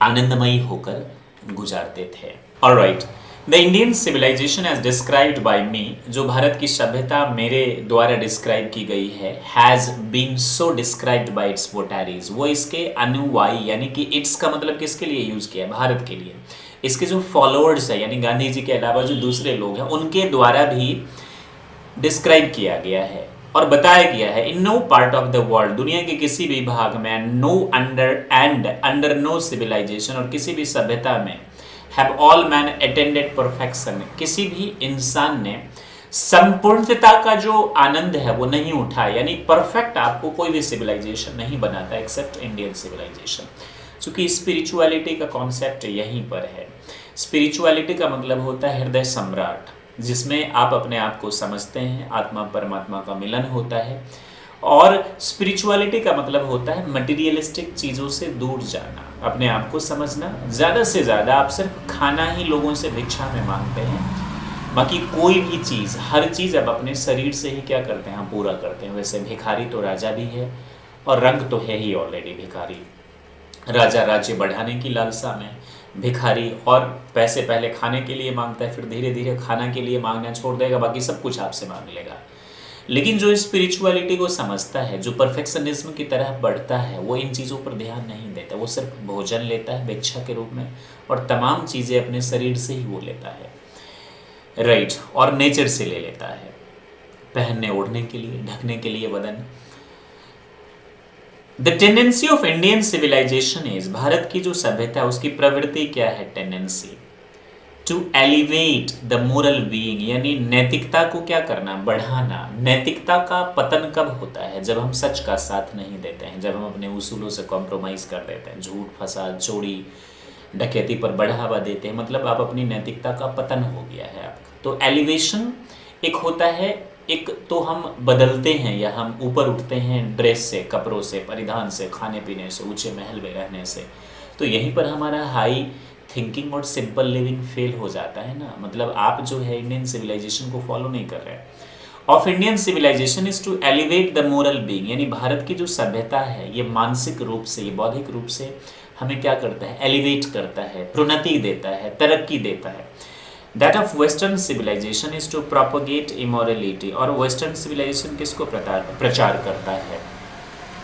आनंदमयी होकर गुजारते थे। Alright, the Indian civilisation as described by me, जो भारत की सभ्यता मेरे द्वारा डिस्क्राइब की गई है, has been so described by its votaries, वो इसके अनुयायी यानी कि इट्स का मतलब किसके लिए यूज किया है, भारत के लिए। इसके जो फॉलोअर्स है यानी गांधी जी के अलावा जो दूसरे लोग हैं उनके द्वारा भी डिस्क्राइब किया गया है और बताया गया है। In no part of the world, दुनिया के किसी भी भाग में, नो अंडर नो सिविलाइजेशन, और किसी भी सभ्यता में, have all men attended perfection, किसी भी इंसान ने संपूर्णता का जो आनंद है वो नहीं उठाया, यानी परफेक्ट आपको कोई भी सिविलाइजेशन नहीं बनाता एक्सेप्ट इंडियन सिविलाइजेशन। क्योंकि स्पिरिचुअलिटी का कॉन्सेप्ट यहीं पर है। स्पिरिचुअलिटी का मतलब होता है हृदय सम्राट, जिसमें आप अपने आप को समझते हैं, आत्मा परमात्मा का मिलन होता है। और स्पिरिचुअलिटी का मतलब होता है मटेरियलिस्टिक चीज़ों से दूर जाना, अपने आप को समझना। ज़्यादा से ज़्यादा आप सिर्फ खाना ही लोगों से भिक्षा में मांगते हैं, बाकी कोई भी चीज़, हर चीज़ अब अपने शरीर से ही क्या करते हैं, हम पूरा करते हैं। वैसे भिखारी तो राजा भी है और रंग तो है ही ऑलरेडी भिखारी। राजा राज्य बढ़ाने की लालसा में, भिखारी और पैसे पहले खाने के लिए मांगता है, फिर धीरे धीरे खाना के लिए मांगना छोड़ देगा, बाकी सब कुछ आपसे मांग लेगा। लेकिन जो स्पिरिचुअलिटी को समझता है, जो परफेक्शनिज्म की तरह बढ़ता है, वो इन चीज़ों पर ध्यान नहीं देता। वो सिर्फ भोजन लेता है भिक्षा के रूप में और तमाम चीज़ें अपने शरीर से ही वो लेता है, राइट, और नेचर से ले लेता है, पहनने ओढ़ने के लिए, ढकने के लिए बदन। The tendency of Indian civilization is, Bharat की जो सभ्यता है उसकी प्रवृत्ति क्या है, tendency to elevate the moral being, यानी नैतिकता को क्या करना, बढ़ाना। नैतिकता का पतन कब होता है, जब हम सच का साथ नहीं देते हैं, जब हम अपने उसूलों से कॉम्प्रोमाइज़ कर देते हैं, झूठ, फसाद, चोरी, डकैती पर बढ़ावा देते हैं, मतलब आप अपनी नैतिकता का पतन हो गया है आपका। तो एलिवेशन एक होता है, एक तो हम बदलते हैं या हम ऊपर उठते हैं ड्रेस से, कपड़ों से, परिधान से, खाने पीने से, ऊंचे महल में रहने से, तो यहीं पर हमारा हाई थिंकिंग और सिंपल लिविंग फेल हो जाता है ना। मतलब आप जो है इंडियन सिविलाइजेशन को फॉलो नहीं कर रहे हैं। Of Indian civilization is to elevate the moral being, यानी भारत की जो सभ्यता है ये मानसिक रूप से, ये बौद्धिक रूप से हमें क्या करता है, एलिवेट करता है, प्रोन्नति देता है, तरक्की देता है। That of western civilization is to propagate immorality, और वेस्टर्न सिविलाइजेशन किसको प्रचार करता है,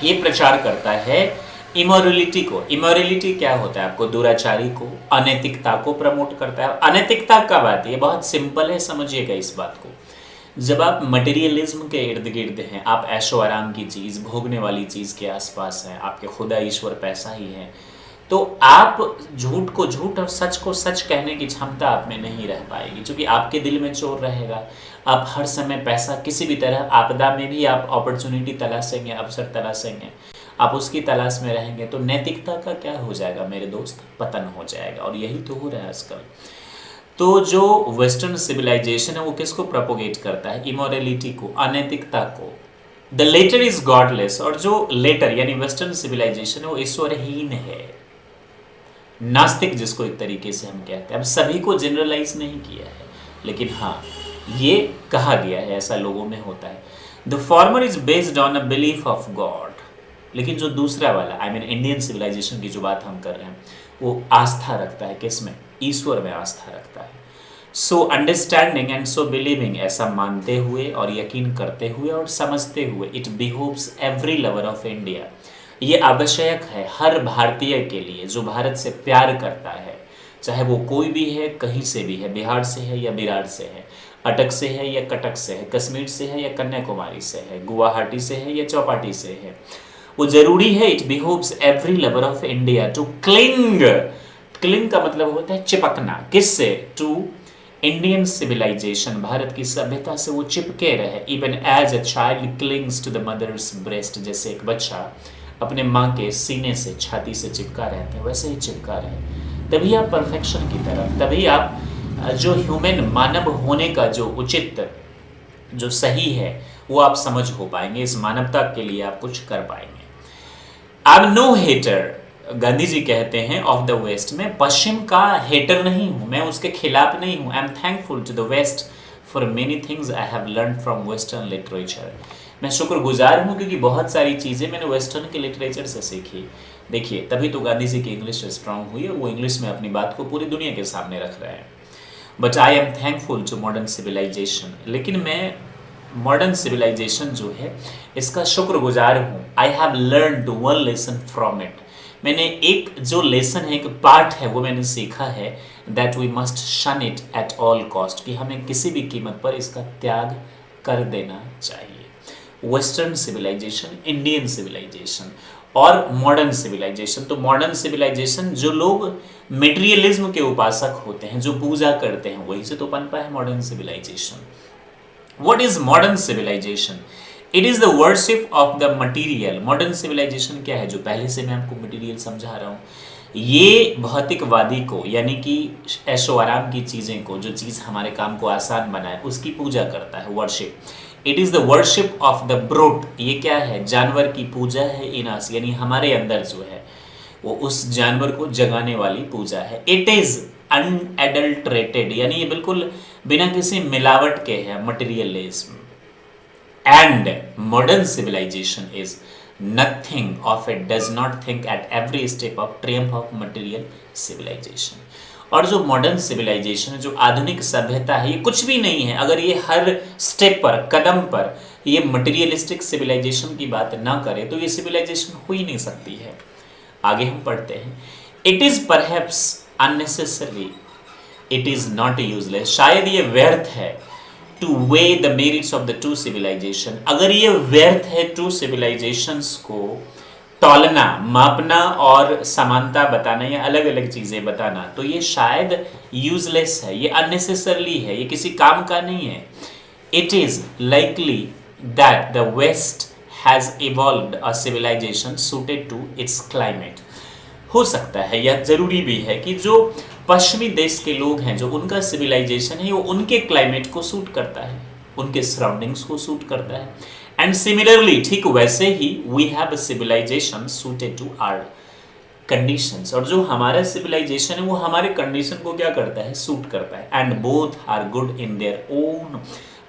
ये प्रचार करता है इमोरलिटी को। इमोरलिटी क्या होता है, आपको दुराचारी को, अनैतिकता को प्रमोट करता है। अनैतिकता कब आती है, बहुत सिंपल है, समझिएगा इस बात को। जब आप मटेरियलिज्म के इर्द गिर्द हैं, आप ऐशो आराम की चीज़, भोगने वाली चीज़ के आसपास हैं, आपके खुदा ईश्वर पैसा ही है, तो आप झूठ को झूठ और सच को सच कहने की क्षमता आप में नहीं रह पाएगी, क्योंकि आपके दिल में चोर रहेगा। आप हर समय पैसा किसी भी तरह, आपदा में भी आप अपॉर्चुनिटी तलाशेंगे, अवसर तलाशेंगे, आप उसकी तलाश में रहेंगे, तो नैतिकता का क्या हो जाएगा मेरे दोस्त? पतन हो जाएगा। और यही तो हो रहा है आजकल। तो जो वेस्टर्न सिविलाइजेशन है वो किसको प्रोपोगेट करता है? इमोरलिटी को, अनैतिकता को। द लेटर इज गॉडलेस, और जो लेटर यानी वेस्टर्न सिविलाइजेशन है वो ईश्वरहीन है, नास्तिक जिसको एक तरीके से हम कहते हैं। अब सभी को जनरलाइज नहीं किया है, लेकिन हाँ ये कहा गया है, ऐसा लोगों में होता है। The former is based on a belief of God, लेकिन जो दूसरा वाला आई मीन इंडियन सिविलाइजेशन की जो बात हम कर रहे हैं वो आस्था रखता है किसमें? ईश्वर में आस्था रखता है। So understanding and so believing, ऐसा मानते हुए और यकीन करते हुए और समझते हुए, it behoves every lover of India, ये आवश्यक है हर भारतीय के लिए जो भारत से प्यार करता है, चाहे वो कोई भी है, कहीं से भी है, बिहार से है या बिरार से है, अटक से है या कटक से है, कश्मीर से है या कन्याकुमारी से है, गुवाहाटी से है या चौपाटी से है, वो जरूरी है। It behoves every lover of India to cling, cling का मतलब होता है चिपकना, किससे? टू इंडियन सिविलाइजेशन, भारत की सभ्यता से वो चिपके रहे। Even as a child clings to the mother's breast, जैसे एक बच्चा अपने माँ के सीने से, छाती से चिपका रहते हैं, वैसे ही चिपका रहे। तभी आप परफेक्शन की तरफ, तभी आप जो ह्यूमन मानव होने का जो उचित, जो सही है वो आप समझ हो पाएंगे। इस मानवता के लिए आप कुछ कर पाएंगे। I am no hater, Gandhi ji कहते हैं ऑफ द वेस्ट, मैं पश्चिम का हेटर नहीं हूं, मैं उसके खिलाफ नहीं हूं। I am thankful to the west for many things I have learn from western literature, मैं शुक्रगुजार हूं क्योंकि बहुत सारी चीज़ें मैंने वेस्टर्न के लिटरेचर से सीखी। देखिए तभी तो गांधी जी की इंग्लिश स्ट्रांग हुई है, वो इंग्लिश में अपनी बात को पूरी दुनिया के सामने रख रहे हैं। But I am thankful to modern civilization, लेकिन मैं मॉडर्न सिविलाइजेशन जो है इसका शुक्रगुजार हूँ। I have learn to one lesson from it, मैंने एक जो लेसन है, एक पार्ट है, वो मैंने सीखा है, that we must shun it at all cost, कि हमें किसी भी कीमत पर इसका त्याग कर देना चाहिए। वेस्टर्न सिविलाइजेशन, इंडियन सिविलाइजेशन और मॉडर्न सिविलाइजेशन। तो मॉडर्न सिविलाइजेशन जो लोग मेटीरियलिज्म के उपासक होते हैं, जो पूजा करते हैं, वही से तो पनपा है modern civilization. What is modern civilization? It is the worship of the material. Modern civilisation क्या है? जो पहले से मैं आपको मटीरियल समझा रहा हूँ, ये भौतिकवादी को, यानी कि ऐशो आराम की चीज़ें को, जो चीज़ हमारे काम को आसान बनाए, उसकी पूजा करता है, worship. It is the worship of the brute, ये क्या है? जानवर की पूजा है। इनास यानी हमारे अंदर जो है वो उस जानवर को जगाने वाली पूजा है। इट इज़ अनएडल्ट्रेटेड, यानी ये बिल्कुल बिना किसी मिलावट के है, materialism. And modern civilization is nothing of it does not think at every step of triumph of material civilization। और जो मॉडर्न सिविलाइजेशन है, जो आधुनिक सभ्यता है, ये कुछ भी नहीं है अगर ये हर स्टेप पर, कदम पर ये मटेरियलिस्टिक सिविलाइजेशन की बात ना करे, तो ये सिविलाइजेशन हो ही नहीं सकती है। आगे हम पढ़ते हैं। It is perhaps unnecessary, it is not useless, शायद ये व्यर्थ है to weigh the merits of the two civilization. अगर ये व्यर्थ है टू सिविलाइजेशंस को तौलना, मापना और समानता बताना या अलग अलग चीजें बताना, तो ये शायद यूजलेस है, ये अननेसेसरली है, ये किसी काम का नहीं है। It is likely that the west has evolved a civilisation suited to its climate. हो सकता है, यह जरूरी भी है कि जो पश्चिमी देश के लोग हैं, जो उनका सिविलाइजेशन है, वो उनके क्लाइमेट को सूट करता है, उनके सराउंडिंग्स को सूट करता है। एंड सिमिलरली, ठीक वैसे ही, we have a civilisation suited to our conditions, और जो हमारा सिविलाइजेशन है वो हमारे कंडीशन को क्या करता है? सूट करता है। And both are good in their own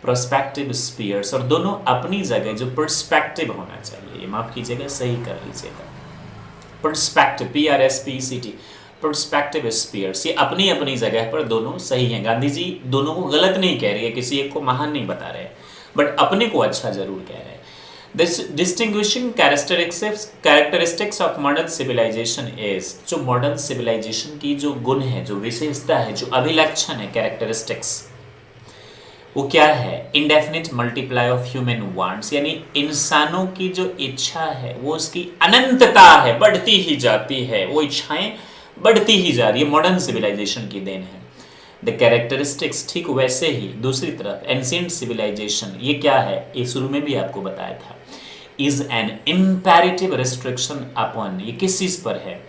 perspective spheres, और दोनों अपनी जगह जो पर्सपेक्टिव होना चाहिए, माफ कीजिएगा, सही कर लीजिएगा, पर्सपेक्टिव, PRSPECT, पर्सपेक्टिव स्पीयर्स, ये अपनी अपनी जगह पर दोनों सही हैं। गांधी जी दोनों को गलत नहीं कह रही है, किसी एक को महान नहीं बता रहे, बट अपने को अच्छा जरूर कह रहे हैं। This distinguishing characteristics of modern civilization is, जो मॉडर्न सिविलाइजेशन की जो गुण है, जो विशेषता है, जो अभिलक्षण है, कैरेक्टरिस्टिक्स, वो क्या है? Indefinite multiply of human wants, यानी इंसानों की जो इच्छा है वो उसकी अनंतता है, बढ़ती ही जाती है, वो इच्छाएं बढ़ती ही जा रही है। मॉडर्न सिविलाइजेशन की देन है। द कैरेक्टरिस्टिक्स ठीक वैसे ही दूसरी तरफ एंशिएंट सिविलाइजेशन, ये क्या है? ये शुरू में भी आपको बताया था, is an imperative restriction upon, ये किस चीज पर है?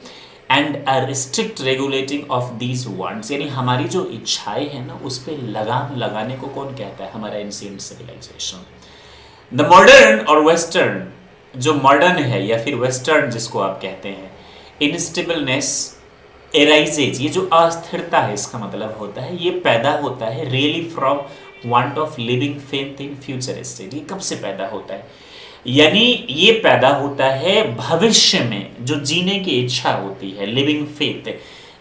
And a restrict regulating of these wants, यानी हमारी जो इच्छाएं हैं ना उस पर लगाम लगाने को कौन कहता है? हमारा एंशिएंट सिविलाइजेशन। द मॉडर्न और वेस्टर्न, जो मॉडर्न है या फिर वेस्टर्न जिसको आप कहते हैं, इनस्टेबलनेस एराइजेज, ये जो अस्थिरता है इसका मतलब होता है ये पैदा होता है really from want of living faith in future state. ये कब से पैदा होता है? यानी ये पैदा होता है भविष्य में जो जीने की इच्छा होती है, लिविंग फेथ,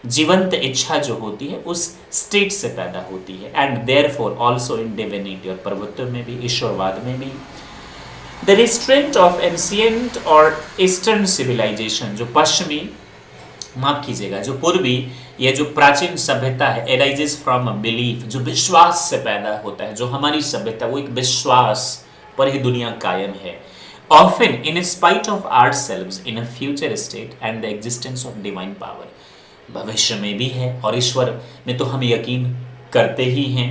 जीवंत इच्छा जो होती है उस स्टेट से पैदा होती है। And therefore also in divinity, और प्रभुत्व में भी, ईश्वरवाद में भी। द रिस्ट्रेंट ऑफ एंशिएंट और ईस्टर्न सिविलाइजेशन, जो पश्चिमी, माफ कीजिएगा, जो पूर्वी या जो प्राचीन सभ्यता है, एराइजेस फ्रॉम अ बिलीफ, जो विश्वास से पैदा होता है। जो हमारी सभ्यता वो एक विश्वास पर ही दुनिया कायम है। Often in spite of ourselves in a future state and the existence of divine power, भविष्य में भी है और ईश्वर में तो हम यकीन करते ही हैं।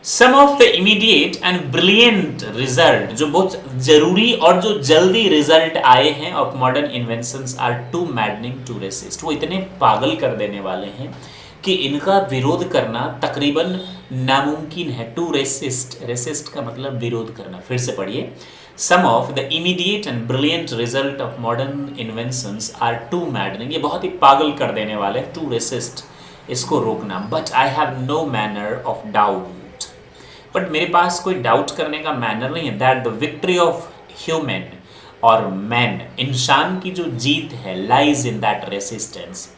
Some of the immediate and brilliant result, जो बहुत जरूरी और जो जल्दी रिजल्ट आए हैं of modern inventions are too maddening to resist, वो इतने पागल कर देने वाले हैं कि इनका विरोध करना तकरीबन नामुमकिन है। टू रेसिस्ट, रेसिस्ट का मतलब विरोध करना। फिर से पढ़िए, some of the immediate and brilliant result of modern inventions are too maddening, ये बहुत ही पागल कर देने वाले, टू रेसिस्ट, इसको रोकना। But I have no manner of doubt, बट मेरे पास कोई डाउट करने का मैनर नहीं है। That the victory of human और मैन, इंसान की जो जीत है, लाइज इन दैट रेसिस्टेंस,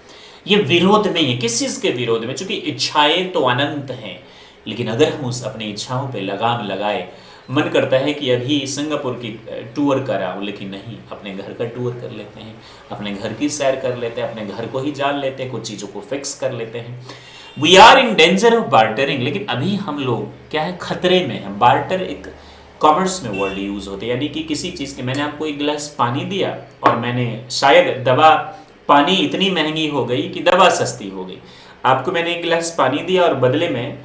ये विरोध में है। किस चीज के विरोध में? क्योंकि इच्छाएं तो अनंत हैं, लेकिन अगर हम उस अपनी इच्छाओं पे लगाम लगाए, मन करता है कि अभी सिंगापुर की टूर कराऊं, लेकिन नहीं, अपने घर का टूर कर लेते हैं, अपने घर की सैर कर लेते हैं, अपने घर को ही जान लेते हैं, कुछ चीज़ों को फिक्स कर लेते हैं। We are in danger of bartering, लेकिन अभी हम लोग क्या है, खतरे में हैं। बार्टर एक कॉमर्स में वर्ड यूज होते हैं, यानी कि किसी चीज़ के, मैंने आपको एक गिलास पानी दिया और मैंने शायद दवा, पानी इतनी महंगी हो गई कि दवा सस्ती हो गई। आपको मैंने एक गिलास पानी दिया और बदले में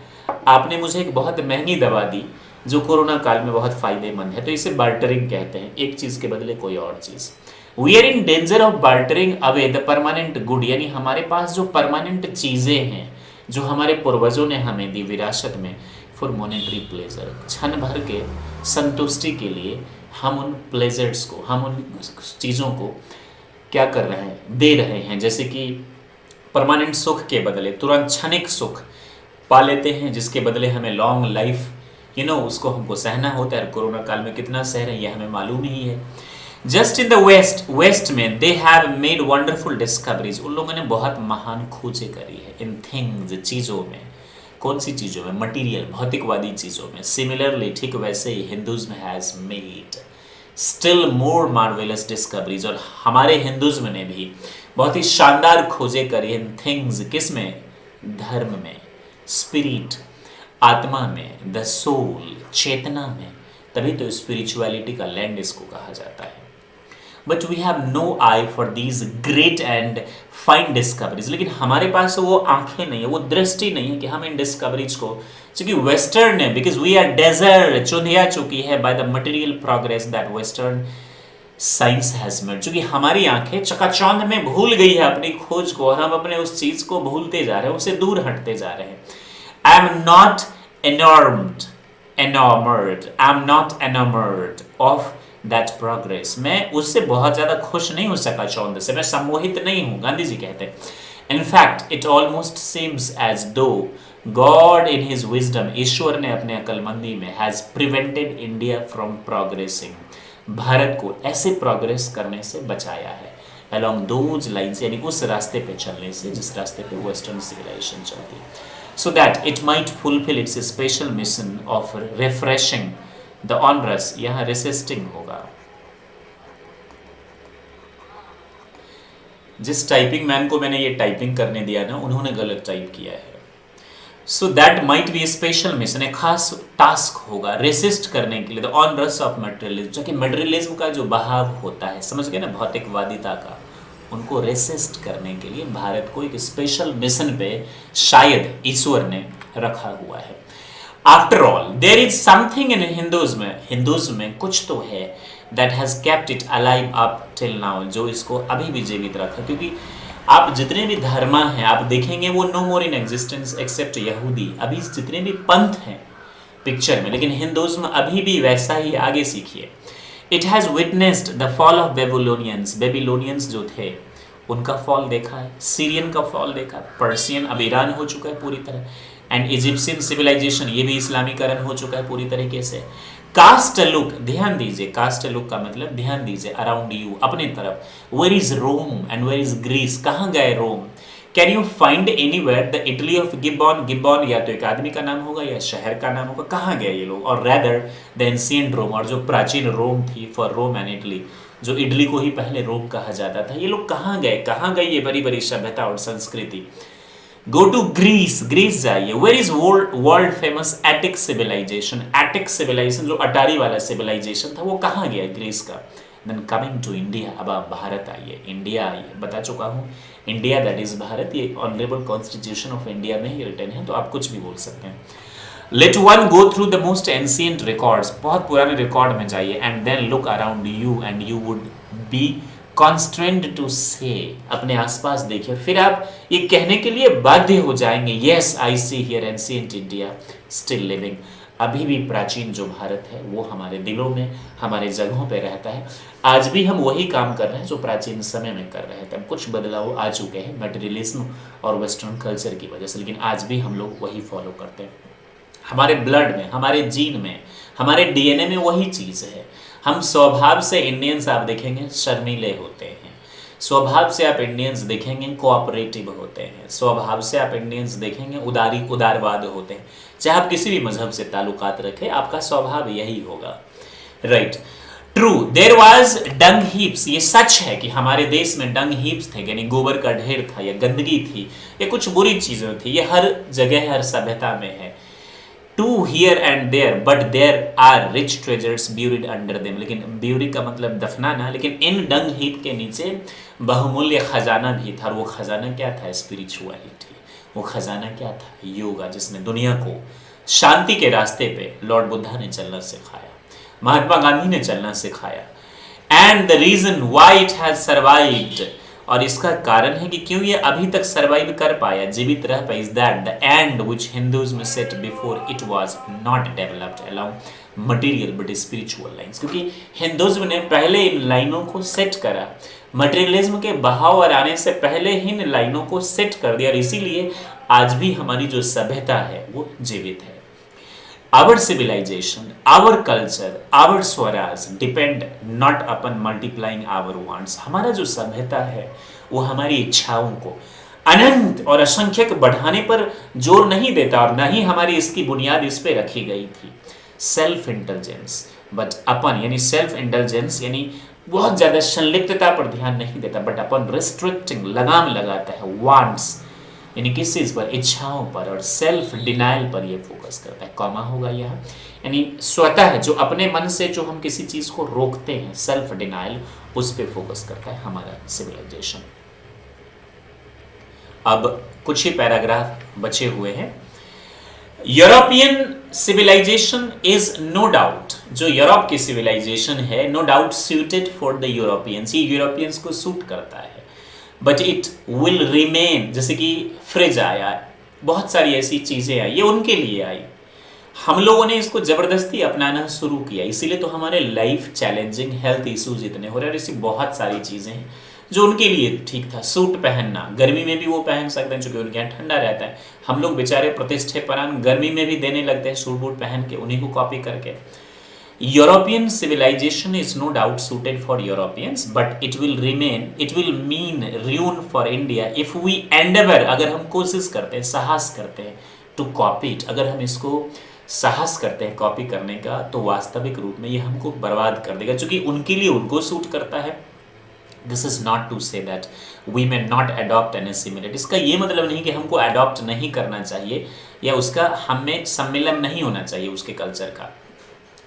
आपने मुझे एक बहुत महंगी दवा दी जो कोरोना काल में बहुत फायदेमंद है। तो इसे बार्टरिंग कहते हैं, एक चीज के बदले कोई और चीज। We are in danger of bartering away the permanent good, यानी हमारे पास जो परमानेंट चीजें हैं जो हमारे पूर्वजों ने हमें दी विरासत में, फॉर मॉनेटरी प्लेजर, क्षण भर के संतुष्टि के लिए हम उन प्लेजर्स को, हम उन चीज़ों को क्या कर रहे हैं, दे रहे हैं। जैसे कि परमानेंट सुख के बदले तुरंत क्षणिक सुख पा लेते हैं, जिसके बदले हमें लॉन्ग लाइफ उसको हमको सहना होता है। कोरोना काल में कितना सह रहे हैं ये हमें मालूम ही है। जस्ट इन द वेस्ट में they have made wonderful discoveries, उन लोगों ने बहुत महान खोजें करी है इन थिंग्स, चीज़ों में। कौन सी चीज़ों में? मटीरियल, भौतिकवादी चीज़ों में। सिमिलरली, ठीक वैसे ही Hinduism has made still more marvellous discoveries, और हमारे हिंदुज्म ने भी बहुत ही शानदार खोजें करी इन थिंग्स, किस में? धर्म में, स्पिरिट, आत्मा में, द सोल, चेतना में। तभी तो स्पिरिचुअलिटी का लैंड इसको कहा जाता है। But we have no eye for these great and fine discoveries, लेकिन हमारे पास वो आंखें नहीं है, वो दृष्टि नहीं है कि हम इन डिस्कवरीज को, क्योंकि वेस्टर्न है, बिकॉज वी आर डेजर्ट, चुंधिया चुकी है by the material progress that western science has made. चूंकि हमारी आंखें चकाचौंध में भूल गई है अपनी खोज को, और हम अपने उस चीज को भूलते जा रहे हैं, उससे दूर हटते जा रहे हैं। I am not enamored of that progress. मैं उससे बहुत ज्यादा खुश नहीं हो सका, चौंध से मैं सम्मोहित नहीं हूं, गांधी जी कहते हैं। In fact, it almost seems as though God in his wisdom, ईश्वर ने अपने अक्लमंदी में has prevented India from progressing, Bharat को ऐसे प्रोग्रेस करने से बचाया है along those lines, यानी उस रास्ते पे चलने से जिस रास्ते पे वेस्टर्न सिविलाइजेशन चलती है, so that it might fulfill its special mission of refreshing the onerous, यहाँ resisting होगा। जिस टाइपिंग मैन को मैंने ये टाइपिंग करने दिया ना, उन्होंने गलत टाइप किया है। So that might be special mission, एक खास टास्क होगा रेसिस्ट करने के लिए द ऑनरस ऑफ मटेरियलिज्म, जो कि मटेरियलिज्म का जो बहाव होता है, समझ गए ना, भौतिकवादिता का, उनको रेसिस्ट करने के लिए भारत को एक स्पेशल मिशन पे शायद ईश्वर ने रखा हुआ है। After all there is something in Hinduism में कुछ तो है that has kept it alive up till now, जो इसको अभी भी जीवित रखा। क्योंकि आप जितने भी धर्म हैं आप देखेंगे वो no more in existence except यहूदी, अभी जितने भी पंथ हैं पिक्चर में, लेकिन हिंदुज्म अभी भी वैसा ही। आगे सीखिए, it has witnessed the fall of Babylonians जो थे उनका फॉल देखा है, सीरियन का फॉल देखा, पर्शियन, अब ईरान हो चुका है पूरी तरह, एंड इजिप्शियन सिविलाइजेशन, ये भी इस्लामीकरण हो चुका है पूरी तरीके से। कास्ट लुक, ध्यान दीजिए, कास्ट लुक का मतलब ध्यान दीजिए अराउंड यू, अपने तरफ। Where is Rome and where is Greece, कहाँ गए Rome? Can you find anywhere the Italy of Gibbon? Gibbon या तो एक आदमी का नाम होगा या शहर का नाम होगा, कहाँ गए ये लोग? और रेदर द एंशिएंट रोम, और जो प्राचीन रोम थी, फॉर रोम एंड इटली, जो इटली को ही पहले रोम कहा जाता था, ये लोग कहाँ गए? कहाँ गई ये बड़ी बड़ी सभ्यता और संस्कृति? गो टू ग्रीस, ग्रीस जाइए। Where is world famous Attic civilization? Attic civilization जो अटारी वाला सिविलाइजेशन था वो कहाँ गया? ग्रीस का। देन कमिंग टू इंडिया, अब आप भारत आइए, इंडिया आइए, बता चुका हूँ इंडिया दैट इज भारत, ये ऑनरेबल कॉन्स्टिट्यूशन ऑफ इंडिया में ही रिटर्न है, तो आप कुछ भी बोल सकते हैं। Let one go through the most ancient records, बहुत पुराने रिकॉर्ड में जाइए, and then look around you and you would be constrained to say, अपने आसपास देखिए, फिर आप ये कहने के लिए बाध्य हो जाएंगे, yes I see here ancient India still living, अभी भी प्राचीन जो भारत है वो हमारे दिलों में, हमारे जगहों पे रहता है। आज भी हम वही काम कर रहे हैं जो प्राचीन समय में कर रहे थे। अब कुछ बदलाव आ चुके हैं मटेरियलिज्म और वेस्टर्न कल्चर की वजह से, लेकिन आज भी हम लोग वही फॉलो करते हैं। हमारे ब्लड में, हमारे जीन में, हमारे डीएनए में वही चीज़ है। हम स्वभाव से इंडियंस आप देखेंगे शर्मीले होते हैं, स्वभाव से आप इंडियंस देखेंगे कोऑपरेटिव होते हैं, स्वभाव से आप इंडियंस देखेंगे उदारवाद होते हैं। चाहे आप किसी भी मजहब से ताल्लुकात रखें, आपका स्वभाव यही होगा, right. True, there was dung heaps, ये सच है कि हमारे देश में डंग हीप्स थे, यानी गोबर का ढेर था या गंदगी थी या कुछ बुरी चीज़ें थी, ये हर जगह हर सभ्यता में है। Too here and there but there are rich treasures buried under them, लेकिन ब्यूरी का मतलब दफनाना, लेकिन इन डंग हीप के नीचे बहुमूल्य खजाना भी था। और वो खजाना क्या था? स्पिरिचुअलिटी। वो खजाना क्या था? योगा, जिसने दुनिया को शांति के रास्ते पे लॉर्ड बुद्धा ने चलना सिखाया, महात्मा गांधी ने चलना सिखाया। And the reason why it has survived, और इसका कारण है कि क्यों ये अभी तक सर्वाइव कर पाया, जीवित रह पाया, is that the end which Hinduism set before it was not developed along material but spiritual lines, क्योंकि हिंदुइज्म ने पहले इन लाइनों को सेट करा, मटेरियलिज्म के बहाव और आने से पहले ही इन लाइनों को सेट कर दिया, और इसीलिए आज भी हमारी जो सभ्यता है वो जीवित है। Our civilization, our culture, our Swaraj depend not upon multiplying our wants. हमारा जो सभ्यता है वो हमारी इच्छाओं को अनंत और असंख्यक बढ़ाने पर जोर नहीं देता, और न ही हमारी इसकी बुनियाद इस पे रखी गई थी सेल्फ इंटेलिजेंस, बट अपन यानी सेल्फ इंटेलिजेंस यानी बहुत ज्यादा संलिप्तता पर ध्यान नहीं देता, बट अपन रिस्ट्रिक्टिंग लगाम लगाता है वांट्स यानी किस चीज पर? इच्छाओं पर, और सेल्फ डिनाइल पर ये फोकस करता है। कॉमा होगा यहाँ, यानी स्वतः जो अपने मन से जो हम किसी चीज को रोकते हैं, सेल्फ डिनाइल, उस पे फोकस करता है हमारा सिविलाइजेशन। अब कुछ ही पैराग्राफ बचे हुए हैं। European civilization is no doubt, जो यूरोप की सिविलाइजेशन है no doubt suited for the Europeans, ये यूरोपियंस को सूट करता है, बट इट विल रिमेन, जैसे कि फ्रिज आया, बहुत सारी ऐसी चीजें आई, ये उनके लिए आई, हम लोगों ने इसको जबरदस्ती अपनाना शुरू किया, इसीलिए तो हमारे लाइफ चैलेंजिंग हेल्थ इश्यूज इतने हो रहे हैं, और ऐसी बहुत सारी चीजें हैं जो उनके लिए ठीक था। सूट पहनना, गर्मी में भी वो पहन सकते हैं क्योंकि उनके यहाँ ठंडा रहता है, हम लोग बेचारे प्रतिष्ठे परान गर्मी में भी देने लगते हैं सूट बूट पहन के, उन्हीं को कॉपी करके। European civilization is no doubt suited for Europeans, but it will mean ruin for India if we endeavor, अगर हम कोशिश करते हैं, साहस करते हैं to copy it, अगर हम इसको साहस करते हैं कॉपी करने का, तो वास्तविक रूप में ये हमको बर्बाद कर देगा, क्योंकि उनके लिए उनको सूट करता है, this is not to say that we may not adopt and assimilate. इसका ये मतलब नहीं कि हमको अडॉप्ट नहीं करना चाहिए या उसका हमें सम्मिलन नहीं होना चाहिए उसके कल्चर का।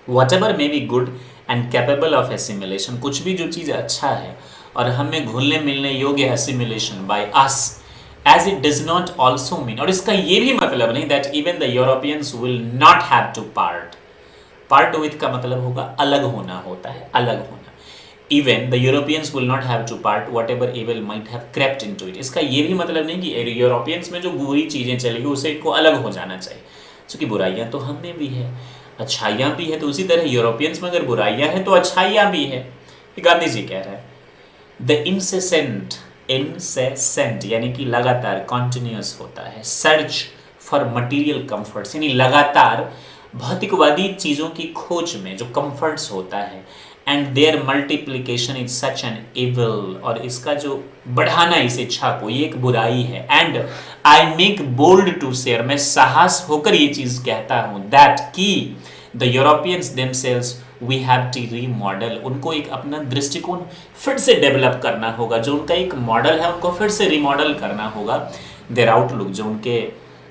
Whatever may be good and capable of assimilation, कुछ भी जो चीज़ अच्छा है और हमें घुलने मिलने योग्य assimilation by us, as it does not also mean, और इसका ये भी मतलब नहीं that even the Europeans will not have to part with का मतलब होगा अलग होना होता है, अलग होना। Even the Europeans will not have to part whatever evil might have crept into it। इसका ये भी मतलब नहीं कि यूरोपियंस में जो बुरी चीज़ें चलेगी उसे इनको अलग हो जाना चाहिए, क्योंकि बुराइयाँ तो हम में भी है, अच्छाइयाँ भी है, तो उसी तरह यूरोपियंस में अगर बुराइयाँ हैं तो अच्छाइयाँ भी है। गांधी जी कह रहे हैं द इंसेसेंट यानी कि लगातार, कॉन्टिन्यूस होता है, सर्च फॉर मटीरियल कंफर्ट्स यानी लगातार भौतिकवादी चीज़ों की खोज में जो कंफर्ट्स होता है, and their multiplication is such an evil, और इसका जो बढ़ाना इस इच्छा को ये एक बुराई है। And I make bold to say, मैं साहस होकर ये चीज़ कहता हूँ दैट कि the Europeans themselves we have to remodel, उनको एक अपना दृष्टिकोण फिर से डेवलप करना होगा, जो उनका एक मॉडल है उनको फिर से रिमॉडल करना होगा। देयर आउटलुक, जो उनके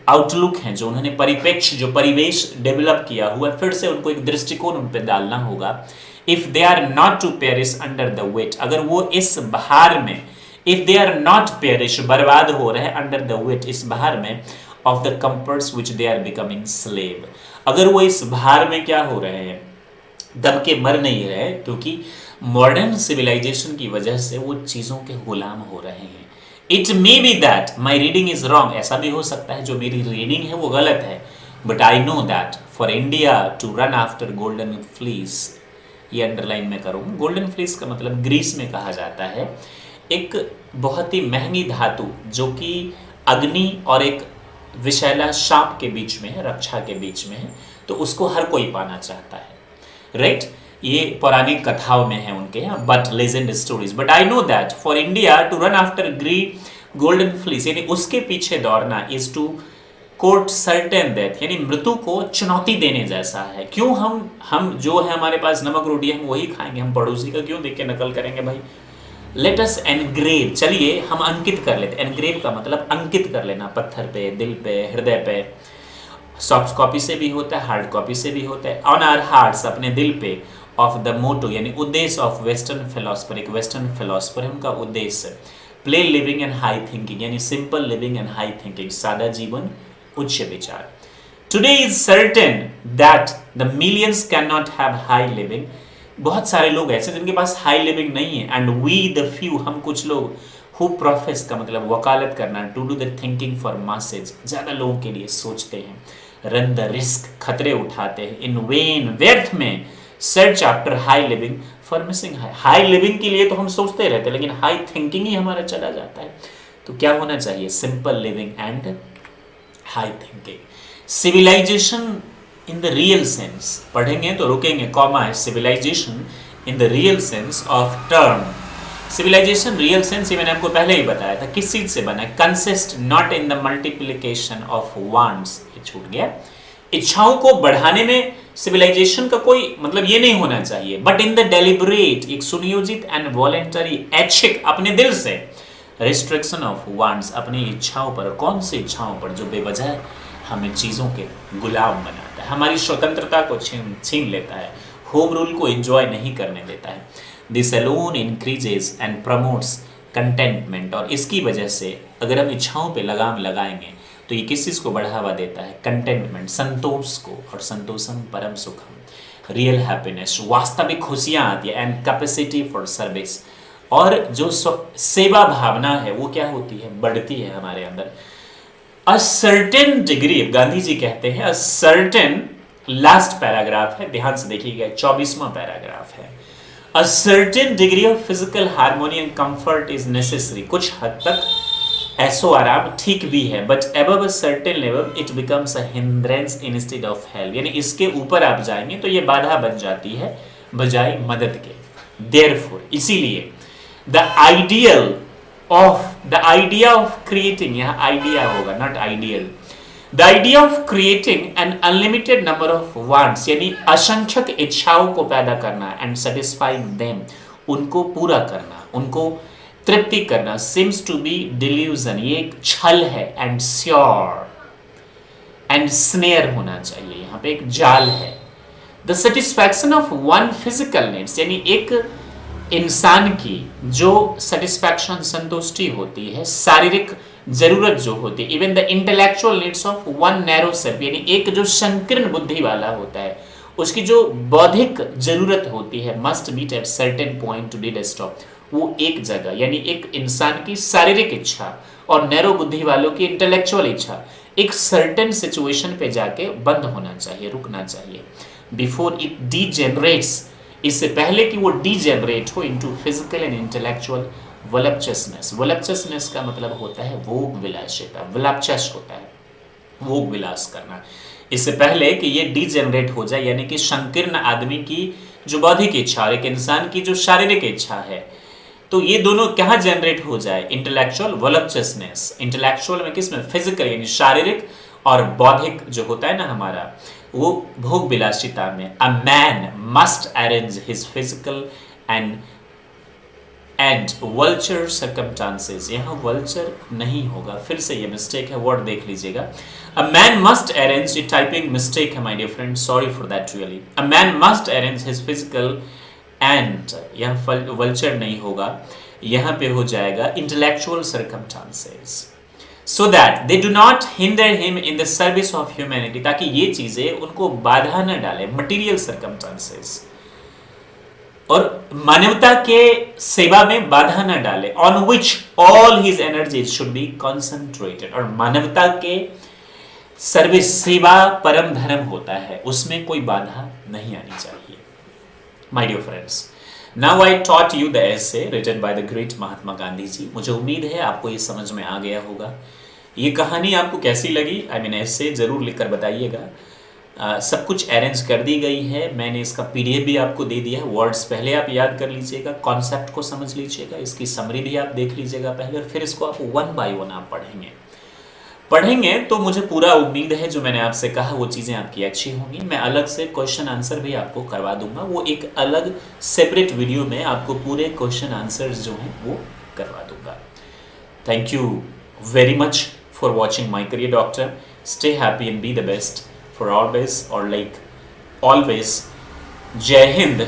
आउटलुक हैं, जो उन्होंने परिप्रेक्ष्य, जो परिवेश डेवलप किया हुआ है, फिर से उनको एक दृष्टिकोण उन पर डालना होगा। If they are not to perish under the weight, अगर वो इस भार में, if they are not perish, बर्बाद हो रहे हैं, अंडर द वेट, इस भार में, of the comforts which they are becoming slave, अगर वो इस भार में क्या हो रहे हैं, दब के मर नहीं रहे, क्योंकि मॉडर्न सिविलाइजेशन की वजह से वो चीज़ों के गुलाम हो रहे हैं। It may be that my reading is wrong, ऐसा भी हो सकता है जो मेरी रीडिंग है वो गलत है, but I know that for India to run after golden fleece, ये अंडरलाइन में करूँ, गोल्डन फ्लीस का मतलब ग्रीस में कहा जाता है एक बहुत ही महंगी धातु जो कि अग्नि और एक विषैला शाप के बीच में है, रक्षा के बीच में है, तो उसको हर कोई पाना चाहता है, राइट? ये पौराणिक कथाओं में है उनके यहाँ, but legend stories, but I know that for India to run after golden fleece यानी उसके पीछे दौड़ना is to court certain death, यानी मृत्यु को चुनौती देने जैसा है। क्यों हम जो है हमारे पास नमक रोटी हम वही खाएंगे, हम पड़ोसी का क्यों देख के नकल करेंगे भाई? लेट अस एनग्रेव, चलिए हम अंकित कर लेते। एनग्रेव का मतलब अंकित कर लेना, पत्थर पे, दिल पे, हृदय पे। सॉफ्ट कॉपी से भी होता है, हार्ड कॉपी से भी होता है। ऑन आवर हार्ट्स, अपने दिल पे, ऑफ द मोटो यानी उद्देश्य ऑफ वेस्टर्न फिलोसफर, एक वेस्टर्न फिलोसफर है, उनका उद्देश्य plain living and high thinking यानी simple living and high thinking, सादा जीवन उच्च विचार। Today is certain that the millions can not have high living, बहुत सारे लोग ऐसे जिनके पास हाई लिविंग नहीं है, एंड वी द फ्यू, हम कुछ लोग, हु प्रोफेस का मतलब वकालत करना, to do the thinking for masses, ज्यादा लोगों के लिए सोचते हैं, रन द रिस्क, खतरे उठाते हैं, इन वेन, व्यर्थ में, search after high living for missing high. High living के लिए तो हम सोचते रहते हैं, लेकिन हाई थिंकिंग ही हमारा चला जाता है। तो क्या होना चाहिए? Simple living and high thinking. Civilization in the real sense, पढ़ेंगे तो रुकेंगे, कॉमा है, civilization in the real sense of term. Civilisation real sense, ये मैंने आपको पहले ही बताया था, किस चीज से बना है? Consist not in the multiplication of wants, ये छूट गया, इच्छाओं को बढ़ाने में सिविलाइजेशन का कोई मतलब ये नहीं होना चाहिए, बट इन द डेलिबरेट, एक सुनियोजित एंड वॉलेंटरी, ऐच्छिक, अपने दिल से, रिस्ट्रिक्शन ऑफ वांट्स, अपनी इच्छाओं पर। कौन सी इच्छाओं पर? जो बेवजह हमें चीज़ों के गुलाम बनाता है, हमारी स्वतंत्रता को छीन लेता है, होम रूल को एंजॉय नहीं करने देता है। This alone increases and promotes contentment, और इसकी वजह से अगर हम इच्छाओं पे लगाम लगाएंगे तो ये किस चीज़ को बढ़ावा देता है? कंटेंटमेंट, संतोष को, और संतोषम परम सुखम, रियल हैप्पीनेस, वास्तविक खुशियाँ आती है, एंड कैपेसिटी फॉर सर्विस, और जो सेवा भावना है वो क्या होती है? बढ़ती है हमारे अंदर। A certain degree, Gandhi ji कहते हैं, अ सर्टेन, लास्ट पैराग्राफ है, ध्यान से देखिएगा, 24वां पैराग्राफ है, a certain degree of physical harmony and comfort is necessary, कुछ हद तक ऐसो आराम ठीक भी है, but above a certain level it becomes a hindrance instead of help, यानी इसके ऊपर आप जाएंगे तो ये बाधा बन जाती है बजाय मदद के। देयरफॉर, इसीलिए द आइडिया ऑफ क्रिएटिंग, यहाँ आइडिया होगा, not ideal, the idea of creating an unlimited number of wants, यानी असंख्यक इच्छाओं को पैदा करना, एंड सेटिस्फाइंग देम, उनको पूरा करना, उनको तृप्ति करना, seems to be delusion, ये एक छल है, and sure एंड स्नेयर होना चाहिए, यहाँ पे एक जाल है। The satisfaction of one physical needs, यानी एक इंसान की जो सेटिस्फैक्शन, संतुष्टि होती है, शारीरिक जरूरत जो होती है, even the intellectual needs of one narrow self, यानी एक जो संकीर्ण बुद्धि वाला होता है, उसकी जो बौद्धिक जरूरत होती है, must meet at certain point to dead stop, वो एक जगह, यानी एक इंसान की शारीरिक इच्छा और नैरो बुद्धि वालों की इंटेलेक्चुअल इच्छा एक सर्टेन सिचुएशन पे जाके बंद होना चाहिए, रुकना चाहिए, बिफोर इट डीजेनरेट्स, इससे पहले कि वो डीजेनरेट हो इनटू फिजिकल एंड इंटेलेक्चुअल वोलप्चसनेस। वोलप्चसनेस का मतलब होता है भोग विलासिता, विलापचस होता है भोग विलास करना, इससे पहले कि ये डीजेनरेट हो जाए, यानी कि संकीर्ण आदमी की जो बौद्धिक इच्छा और एक इंसान की जो शारीरिक इच्छा है, तो ये दोनों कहाँ जनरेट हो जाए, इंटेलेक्चुअल वोलप्चसनेस, इंटेलेक्चुअल में किसमें, फिजिकल यानी शारीरिक, और बौद्धिक जो होता है ना हमारा, वो भोग विलासिता में। अ man must arrange his physical and vulture circumstances, यहाँ वल्चर नहीं होगा, फिर से ये मिस्टेक है, वर्ड देख लीजिएगा। अ मैन मस्ट अरेंज, ये टाइपिंग मिस्टेक है my dear friend, sorry for that really. A man must arrange his physical and, यहाँ वल्चर नहीं होगा, यहाँ पे हो जाएगा intellectual circumstances, so that they do not hinder him in the service of humanity, ताकि ये चीजें उनको बाधा न डाले, मटीरियल सर्कमस्टांसेस, और मानवता के सेवा में बाधा न डाले, on which all his energies should be concentrated, और मानवता के सर्विस, सेवा परम धर्म होता है, उसमें कोई बाधा नहीं आनी चाहिए। My dear friends, now I taught you the essay written by the great Mahatma Gandhi ji. मुझे उम्मीद है आपको ये समझ में आ गया होगा। ये कहानी आपको कैसी लगी, ऐसे जरूर लिखकर बताइएगा। सब कुछ अरेंज कर दी गई है, मैंने इसका PDF भी आपको दे दिया है, वर्ड्स पहले आप याद कर लीजिएगा, कॉन्सेप्ट को समझ लीजिएगा, इसकी समरी भी आप देख लीजिएगा पहले, और फिर इसको आप 1 by 1 आप पढ़ेंगे तो मुझे पूरा उम्मीद है जो मैंने आपसे कहा वो चीज़ें आपकी अच्छी होंगी। मैं अलग से क्वेश्चन आंसर भी आपको करवा दूंगा, वो एक अलग सेपरेट वीडियो में आपको पूरे क्वेश्चन आंसर्स जो हैं वो करवा दूंगा। Thank you very much for watching my career doctor. Stay happy and be the best for always, और लाइक ऑलवेज, जय हिंद,